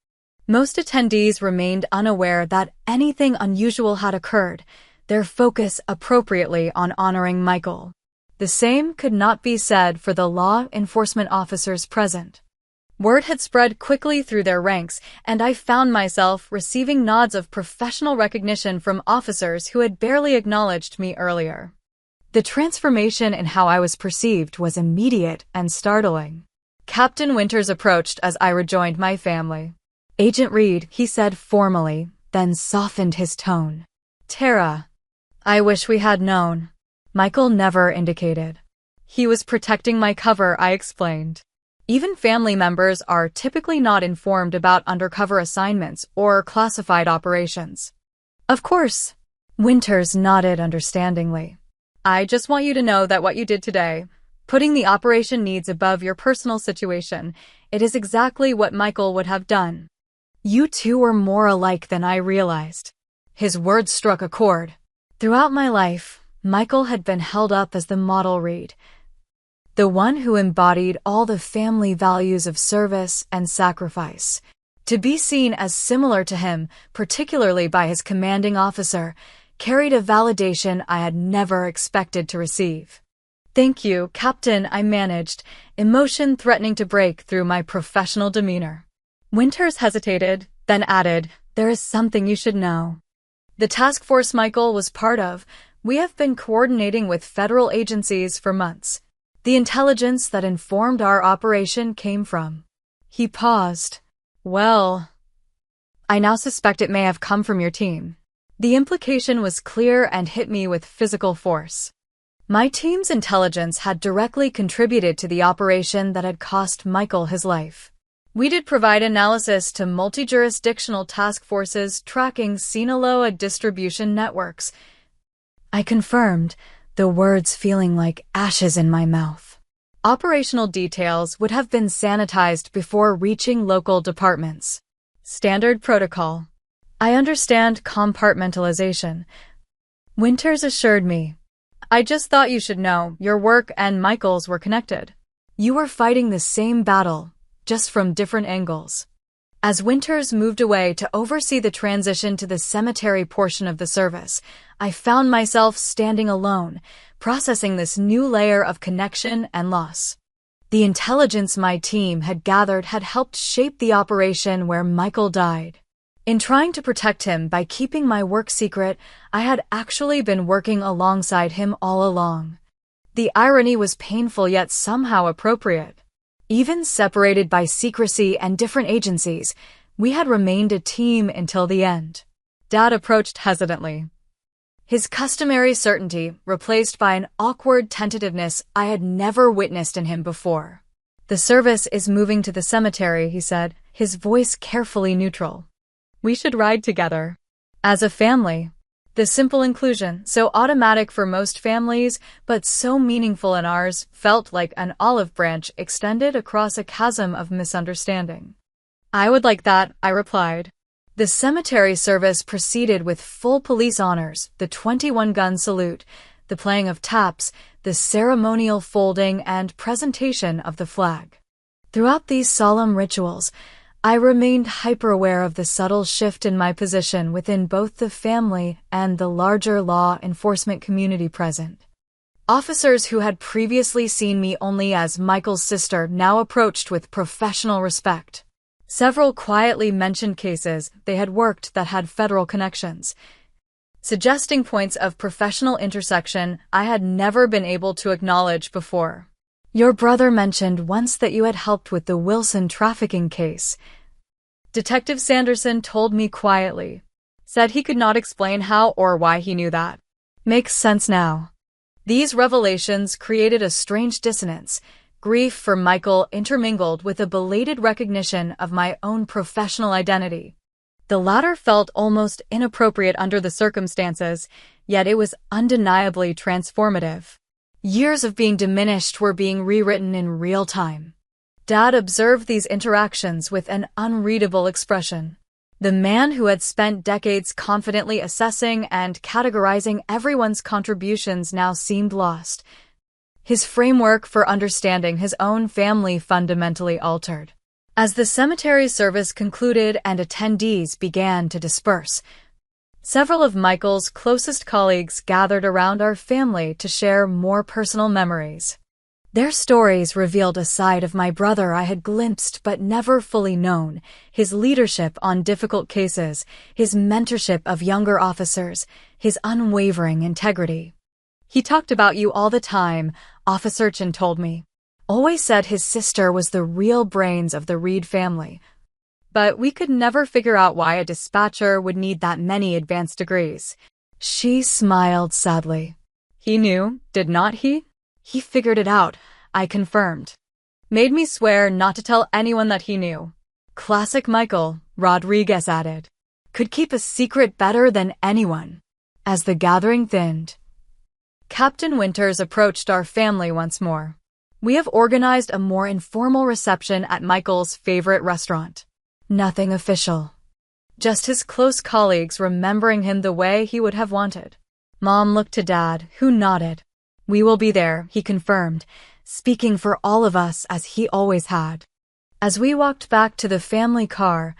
Most attendees remained unaware that anything unusual had occurred, their focus appropriately on honoring Michael. The same could not be said for the law enforcement officers present. Word had spread quickly through their ranks, and I found myself receiving nods of professional recognition from officers who had barely acknowledged me earlier. The transformation in how I was perceived was immediate and startling. Captain Winters approached as I rejoined my family. Agent Reed, he said formally, then softened his tone. Tara, I wish we had known. Michael never indicated. He was protecting my cover, I explained. Even family members are typically not informed about undercover assignments or classified operations. Of course. Winters nodded understandingly. I just want you to know that what you did today, putting the operation needs above your personal situation, it is exactly what Michael would have done. You two were more alike than I realized. His words struck a chord. Throughout my life, Michael had been held up as the model Reed, the one who embodied all the family values of service and sacrifice. To be seen as similar to him, particularly by his commanding officer, carried a validation I had never expected to receive. Thank you, Captain, I managed, emotion threatening to break through my professional demeanor. Winters hesitated, then added, there is something you should know. The task force Michael was part of, we have been coordinating with federal agencies for months. The intelligence that informed our operation came from. He paused. Well, I now suspect it may have come from your team. The implication was clear and hit me with physical force. My team's intelligence had directly contributed to the operation that had cost Michael his life. We did provide analysis to multi-jurisdictional task forces tracking Sinaloa distribution networks. I confirmed, the words feeling like ashes in my mouth. Operational details would have been sanitized before reaching local departments. Standard protocol. I understand compartmentalization. Winters assured me. I just thought you should know your work and Michael's were connected. You were fighting the same battle, just from different angles. As Winters moved away to oversee the transition to the cemetery portion of the service, I found myself standing alone, processing this new layer of connection and loss. The intelligence my team had gathered had helped shape the operation where Michael died. In trying to protect him by keeping my work secret, I had actually been working alongside him all along. The irony was painful yet somehow appropriate. Even separated by secrecy and different agencies, we had remained a team until the end. Dad approached hesitantly. His customary certainty replaced by an awkward tentativeness I had never witnessed in him before. "The service is moving to the cemetery," he said, his voice carefully neutral. "We should ride together. As a family." The simple inclusion, so automatic for most families, but so meaningful in ours, felt like an olive branch extended across a chasm of misunderstanding. "I would like that," I replied. The cemetery service proceeded with full police honors, the 21-gun salute, the playing of taps, the ceremonial folding and presentation of the flag. Throughout these solemn rituals, I remained hyper-aware of the subtle shift in my position within both the family and the larger law enforcement community present. Officers who had previously seen me only as Michael's sister now approached with professional respect. Several quietly mentioned cases they had worked that had federal connections, suggesting points of professional intersection I had never been able to acknowledge before. "Your brother mentioned once that you had helped with the Wilson trafficking case," Detective Sanderson told me quietly. Said he could not explain how or why he knew that. "Makes sense now." These revelations created a strange dissonance. Grief for Michael intermingled with a belated recognition of my own professional identity. The latter felt almost inappropriate under the circumstances, yet it was undeniably transformative. Years of being diminished were being rewritten in real time. Dad observed these interactions with an unreadable expression. The man who had spent decades confidently assessing and categorizing everyone's contributions now seemed lost. His framework for understanding his own family fundamentally altered. As the cemetery service concluded and attendees began to disperse, several of Michael's closest colleagues gathered around our family to share more personal memories. Their stories revealed a side of my brother I had glimpsed but never fully known, his leadership on difficult cases, his mentorship of younger officers, his unwavering integrity. "He talked about you all the time," Officer Chin told me. "Always said his sister was the real brains of the Reed family. But we could never figure out why a dispatcher would need that many advanced degrees." She smiled sadly. "He knew, did not he?" "He figured it out," I confirmed. "Made me swear not to tell anyone that he knew." "Classic Michael," Rodriguez added. "Could keep a secret better than anyone." As the gathering thinned, Captain Winters approached our family once more. "We have organized a more informal reception at Michael's favorite restaurant. Nothing official. Just his close colleagues remembering him the way he would have wanted." Mom looked to Dad, who nodded. "We will be there," he confirmed, speaking for all of us as he always had. As we walked back to the family car,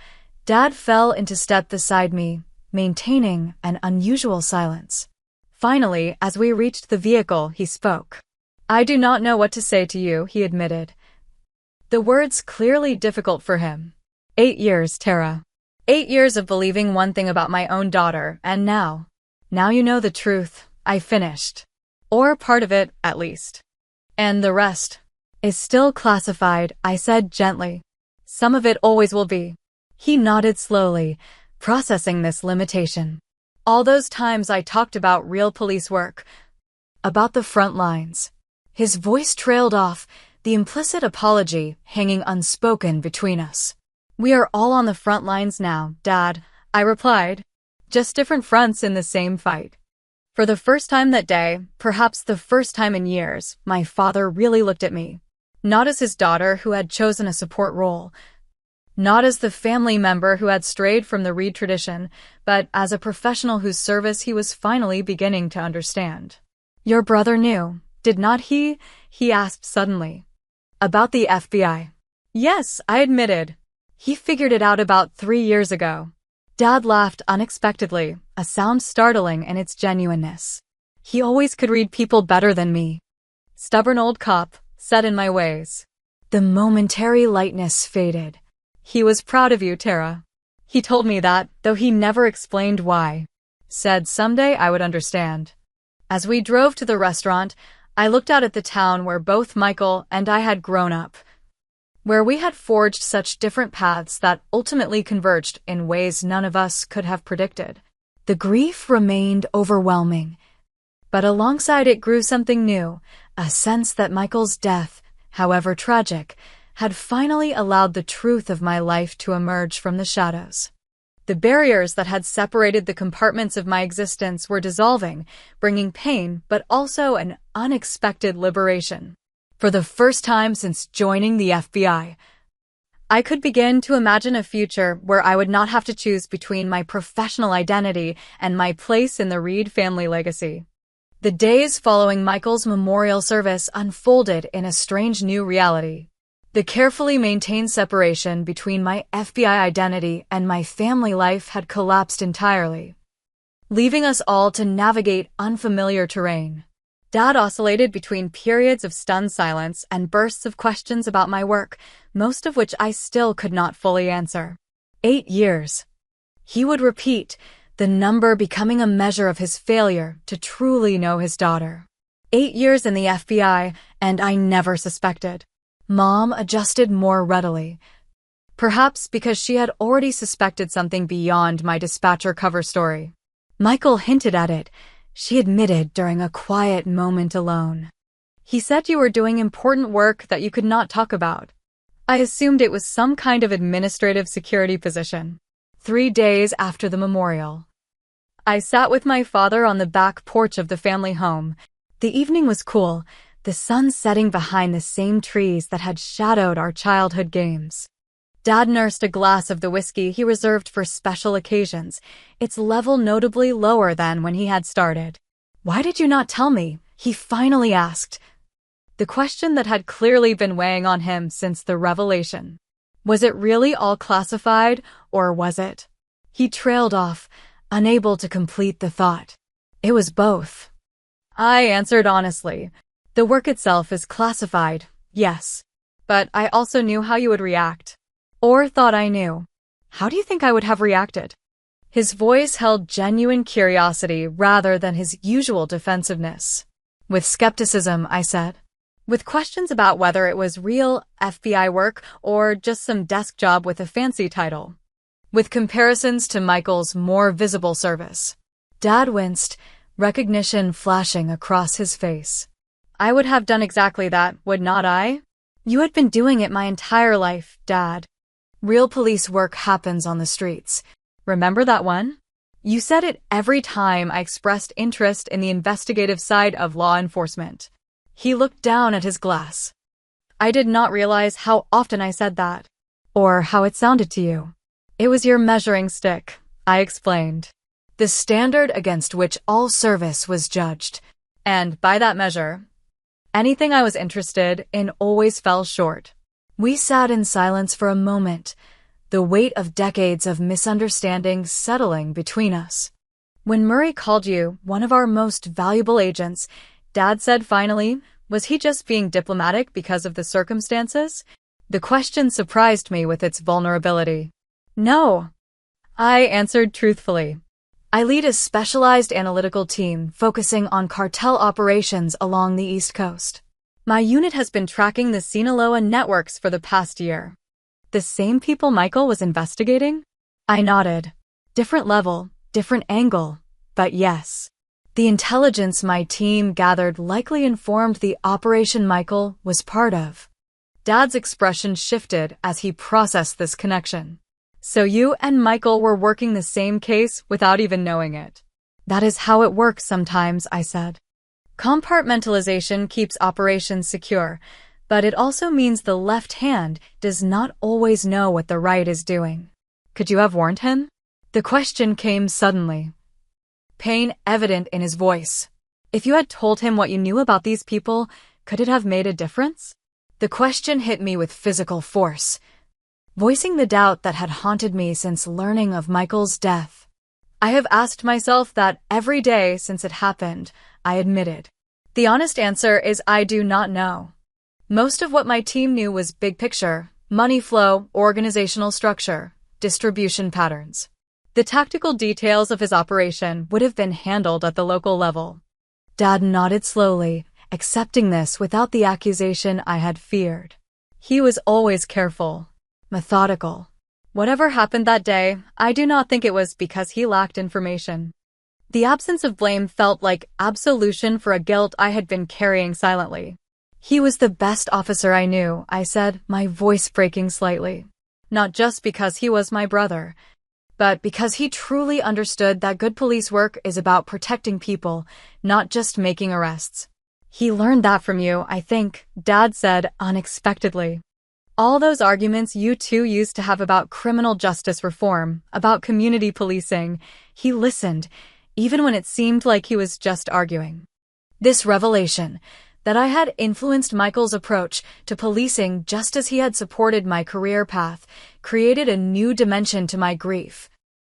Dad fell into step beside me, maintaining an unusual silence. Finally, as we reached the vehicle, he spoke. "I do not know what to say to you," he admitted. The words clearly difficult for him. 8 years, Tara. 8 years of believing one thing about my own daughter, and now you know the truth," I finished. "Or part of it, at least. And the rest is still classified," I said gently. "Some of it always will be." He nodded slowly, processing this limitation. All those times I talked about real police work, about the front lines. His voice trailed off, the implicit apology hanging unspoken between us. "We are all on the front lines now, Dad," I replied. "Just different fronts in the same fight." For the first time that day, perhaps the first time in years, my father really looked at me. Not as his daughter who had chosen a support role, not as the family member who had strayed from the Reed tradition, but as a professional whose service he was finally beginning to understand. "Your brother knew, did not he?" he asked suddenly. "About the FBI?" "Yes," I admitted. "He figured it out about 3 years ago." Dad laughed unexpectedly, a sound startling in its genuineness. "He always could read people better than me." Stubborn old cop, set in my ways. The momentary lightness faded. "He was proud of you, Tara." He told me that, though he never explained why. Said someday I would understand. As we drove to the restaurant, I looked out at the town where both Michael and I had grown up, where we had forged such different paths that ultimately converged in ways none of us could have predicted. The grief remained overwhelming, but alongside it grew something new, a sense that Michael's death, however tragic, had finally allowed the truth of my life to emerge from the shadows. The barriers that had separated the compartments of my existence were dissolving, bringing pain but also an unexpected liberation. For the first time since joining the FBI, I could begin to imagine a future where I would not have to choose between my professional identity and my place in the Reed family legacy. The days following Michael's memorial service unfolded in a strange new reality. The carefully maintained separation between my FBI identity and my family life had collapsed entirely, leaving us all to navigate unfamiliar terrain. Dad oscillated between periods of stunned silence and bursts of questions about my work, most of which I still could not fully answer. 8 years. He would repeat, the number becoming a measure of his failure to truly know his daughter. 8 years in the FBI, and I never suspected. Mom adjusted more readily, perhaps because she had already suspected something beyond my dispatcher cover story. Michael hinted at it, she admitted during a quiet moment alone. He said you were doing important work that you could not talk about. I assumed it was some kind of administrative security position. 3 days after the memorial, I sat with my father on the back porch of the family home. The evening was cool, the sun setting behind the same trees that had shadowed our childhood games. Dad nursed a glass of the whiskey he reserved for special occasions, its level notably lower than when he had started. "Why did you not tell me?" he finally asked. The question that had clearly been weighing on him since the revelation. Was it really all classified, or was it? He trailed off, unable to complete the thought. It was both. I answered honestly. The work itself is classified, yes. But I also knew how you would react. Or thought I knew. How do you think I would have reacted? His voice held genuine curiosity rather than his usual defensiveness. With skepticism, I said. With questions about whether it was real FBI work or just some desk job with a fancy title. With comparisons to Michael's more visible service. Dad winced, recognition flashing across his face. I would have done exactly that, would not I? You had been doing it my entire life, Dad. Real police work happens on the streets. Remember that one? You said it every time I expressed interest in the investigative side of law enforcement. He looked down at his glass. I did not realize how often I said that, or how it sounded to you. It was your measuring stick, I explained. The standard against which all service was judged, and by that measure, anything I was interested in always fell short. We sat in silence for a moment, the weight of decades of misunderstanding settling between us. When Murray called you one of our most valuable agents, Dad said finally, was he just being diplomatic because of the circumstances? The question surprised me with its vulnerability. No, I answered truthfully. I lead a specialized analytical team focusing on cartel operations along the East Coast. My unit has been tracking the Sinaloa networks for the past year. The same people Michael was investigating? I nodded. Different level, different angle, but yes. The intelligence my team gathered likely informed the operation Michael was part of. Dad's expression shifted as he processed this connection. So you and Michael were working the same case without even knowing it. That is how it works sometimes, I said. Compartmentalization keeps operations secure, but it also means the left hand does not always know what the right is doing. Could you have warned him? The question came suddenly. Pain evident in his voice. If you had told him what you knew about these people, could it have made a difference? The question hit me with physical force, voicing the doubt that had haunted me since learning of Michael's death. I have asked myself that every day since it happened, I admitted. The honest answer is I do not know. Most of what my team knew was big picture, money flow, organizational structure. distribution patterns. The tactical details of his operation would have been handled at the local level. Dad nodded slowly, accepting this without the accusation I had feared. He was always careful, methodical. Whatever happened that day, I do not think it was because he lacked information. The absence of blame felt like absolution for a guilt I had been carrying silently. He was the best officer I knew, I said, my voice breaking slightly. Not just because he was my brother, but because he truly understood that good police work is about protecting people, not just making arrests. He learned that from you, I think, Dad said unexpectedly. All those arguments you two used to have about criminal justice reform, about community policing, he listened, even when it seemed like he was just arguing. This revelation, that I had influenced Michael's approach to policing just as he had supported my career path, created a new dimension to my grief.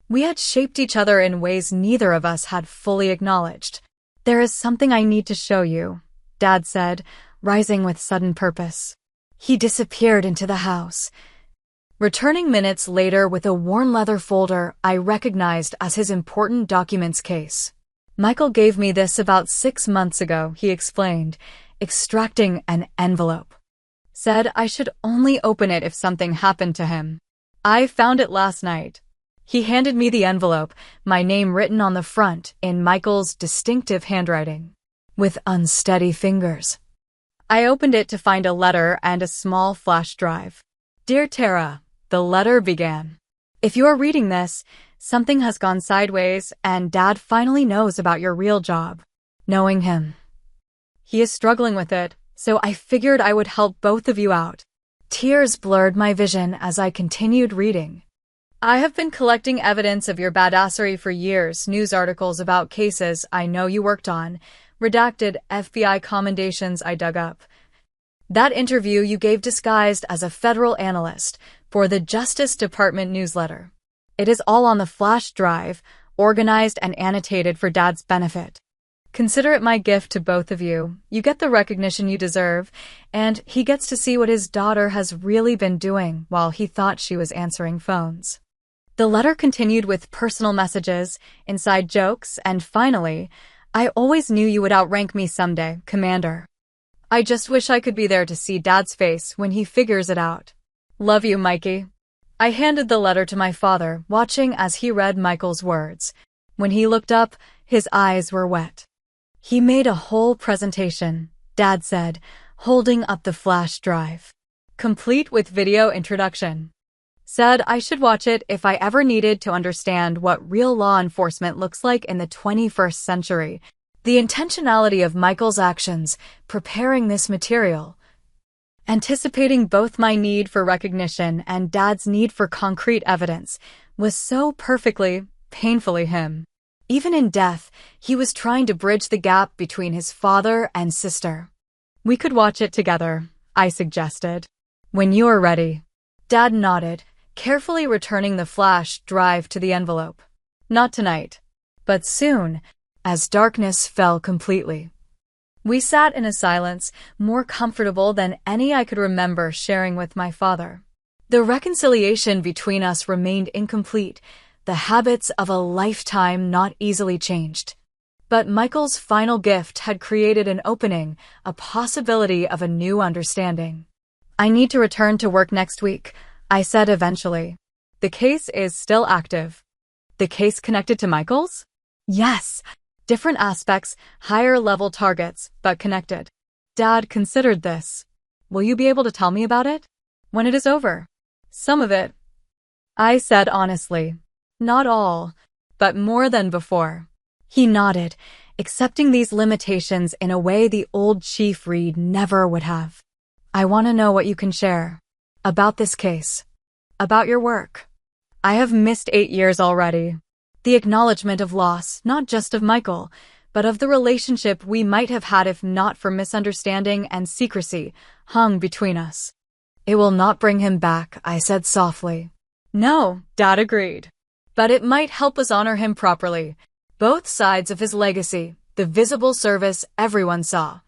We had shaped each other in ways neither of us had fully acknowledged. There is something I need to show you, Dad said, rising with sudden purpose. He disappeared into the house. Returning minutes later with a worn leather folder I recognized as his important documents case. Michael gave me this about 6 months ago, he explained, extracting an envelope. Said I should only open it if something happened to him. I found it last night. He handed me the envelope, my name written on the front in Michael's distinctive handwriting. With unsteady fingers. I opened it to find a letter and a small flash drive. Dear Tara, the letter began. If you are reading this, something has gone sideways and Dad finally knows about your real job. Knowing him. He is struggling with it, so I figured I would help both of you out. Tears blurred my vision as I continued reading. I have been collecting evidence of your badassery for years, news articles about cases I know you worked on, redacted FBI commendations I dug up. That interview you gave disguised as a federal analyst for the Justice Department newsletter. It is all on the flash drive, organized and annotated for Dad's benefit. Consider it my gift to both of you. You get the recognition you deserve, and he gets to see what his daughter has really been doing while he thought she was answering phones. The letter continued with personal messages, inside jokes, and finally, I always knew you would outrank me someday, Commander. I just wish I could be there to see Dad's face when he figures it out. Love you, Mikey. I handed the letter to my father, watching as he read Michael's words. When he looked up, his eyes were wet. He made a whole presentation, Dad said, holding up the flash drive. Complete with video introduction. Said I should watch it if I ever needed to understand what real law enforcement looks like in the 21st century. The intentionality of Michael's actions, preparing this material. Anticipating both my need for recognition and Dad's need for concrete evidence, was so perfectly, painfully him. Even in death, he was trying to bridge the gap between his father and sister. We could watch it together, I suggested. When you are ready. Dad nodded, carefully returning the flash drive to the envelope. Not tonight, but soon, as darkness fell completely. We sat in a silence more comfortable than any I could remember sharing with my father. The reconciliation between us remained incomplete, the habits of a lifetime not easily changed. But Michael's final gift had created an opening, a possibility of a new understanding. I need to return to work next week, I said eventually. The case is still active. The case connected to Michael's? Yes. Different aspects, higher-level targets, but connected. Dad considered this. Will you be able to tell me about it? When it is over. Some of it. I said honestly. Not all, but more than before. He nodded, accepting these limitations in a way the old Chief Reed never would have. I want to know what you can share. About this case. About your work. I have missed 8 years already. The acknowledgement of loss, not just of Michael, but of the relationship we might have had if not for misunderstanding and secrecy, hung between us. It will not bring him back, I said softly. No, Dad agreed. But it might help us honor him properly. Both sides of his legacy, the visible service everyone saw.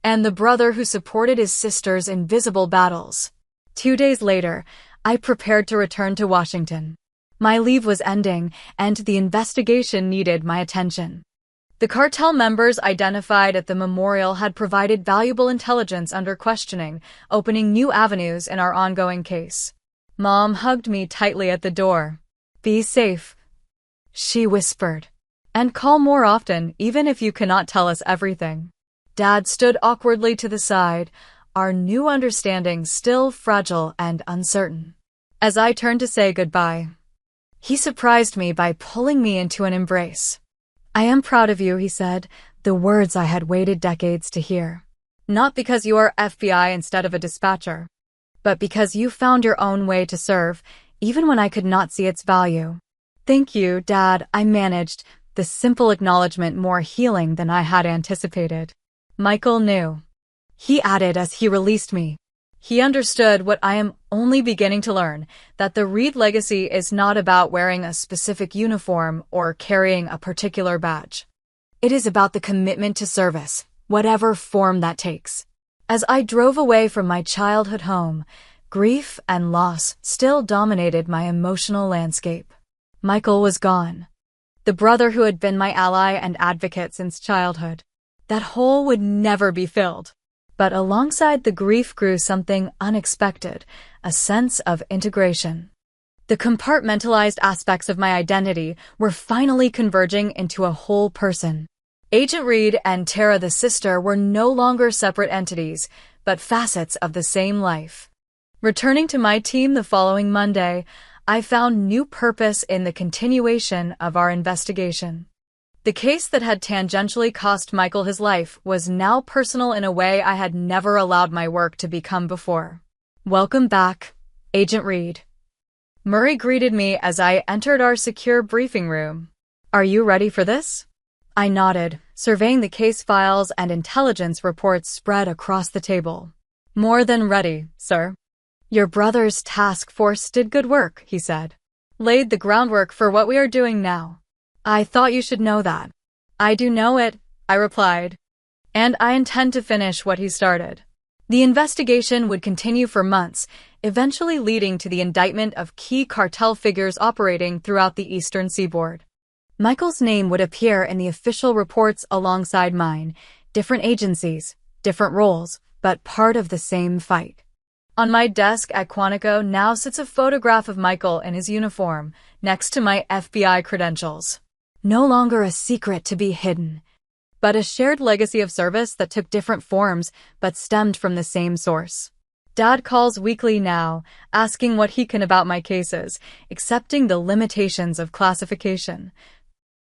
And the brother who supported his sister's invisible battles. 2 days later, I prepared to return to Washington. My leave was ending, and the investigation needed my attention. The cartel members identified at the memorial had provided valuable intelligence under questioning, opening new avenues in our ongoing case. Mom hugged me tightly at the door. "Be safe," she whispered. "And call more often, even if you cannot tell us everything." Dad stood awkwardly to the side, our new understanding still fragile and uncertain. As I turned to say goodbye, he surprised me by pulling me into an embrace. "I am proud of you," he said, the words I had waited decades to hear. "Not because you are FBI instead of a dispatcher, but because you found your own way to serve, even when I could not see its value." "Thank you, Dad," I managed, the simple acknowledgement more healing than I had anticipated. Michael knew. He added as he released me. He understood what I am only beginning to learn, that the Reed legacy is not about wearing a specific uniform or carrying a particular badge. It is about the commitment to service, whatever form that takes. As I drove away from my childhood home, grief and loss still dominated my emotional landscape. Michael was gone. The brother who had been my ally and advocate since childhood. That hole would never be filled. But alongside the grief grew something unexpected, a sense of integration. The compartmentalized aspects of my identity were finally converging into a whole person. Agent Reed and Tara the sister were no longer separate entities, but facets of the same life. Returning to my team the following Monday, I found new purpose in the continuation of our investigation. The case that had tangentially cost Michael his life was now personal in a way I had never allowed my work to become before. "Welcome back, Agent Reed." Murray greeted me as I entered our secure briefing room. "Are you ready for this?" I nodded, surveying the case files and intelligence reports spread across the table. "More than ready, sir." "Your brother's task force did good work," he said. "Laid the groundwork for what we are doing now." "I thought you should know that." "I do know it," I replied. "And I intend to finish what he started." The investigation would continue for months, eventually leading to the indictment of key cartel figures operating throughout the eastern seaboard. Michael's name would appear in the official reports alongside mine, different agencies, different roles, but part of the same fight. On my desk at Quantico now sits a photograph of Michael in his uniform, next to my FBI credentials. No longer a secret to be hidden, but a shared legacy of service that took different forms but stemmed from the same source. Dad calls weekly now, asking what he can about my cases, accepting the limitations of classification,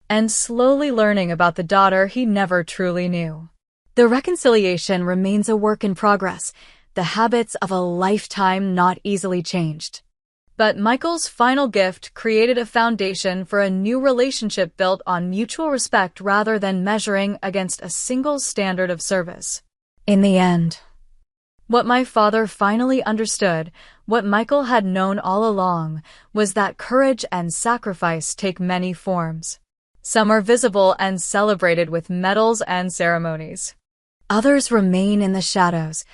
and slowly learning about the daughter he never truly knew. The reconciliation remains a work in progress, the habits of a lifetime not easily changed. But Michael's final gift created a foundation for a new relationship built on mutual respect rather than measuring against a single standard of service. In the end, what my father finally understood, what Michael had known all along, was that courage and sacrifice take many forms. Some are visible and celebrated with medals and ceremonies. Others remain in the shadows,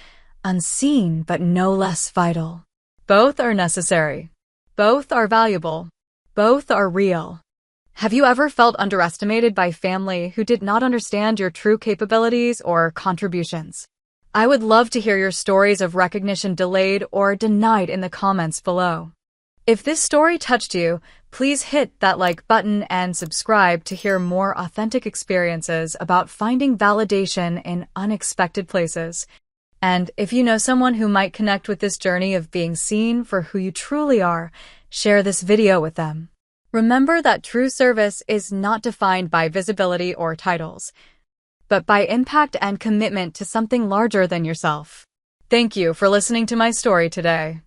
unseen but no less vital. Both are necessary. Both are valuable. Both are real. Have you ever felt underestimated by family who did not understand your true capabilities or contributions? I would love to hear your stories of recognition delayed or denied in the comments below. If this story touched you, please hit that like button and subscribe to hear more authentic experiences about finding validation in unexpected places. And if you know someone who might connect with this journey of being seen for who you truly are, share this video with them. Remember that true service is not defined by visibility or titles, but by impact and commitment to something larger than yourself. Thank you for listening to my story today.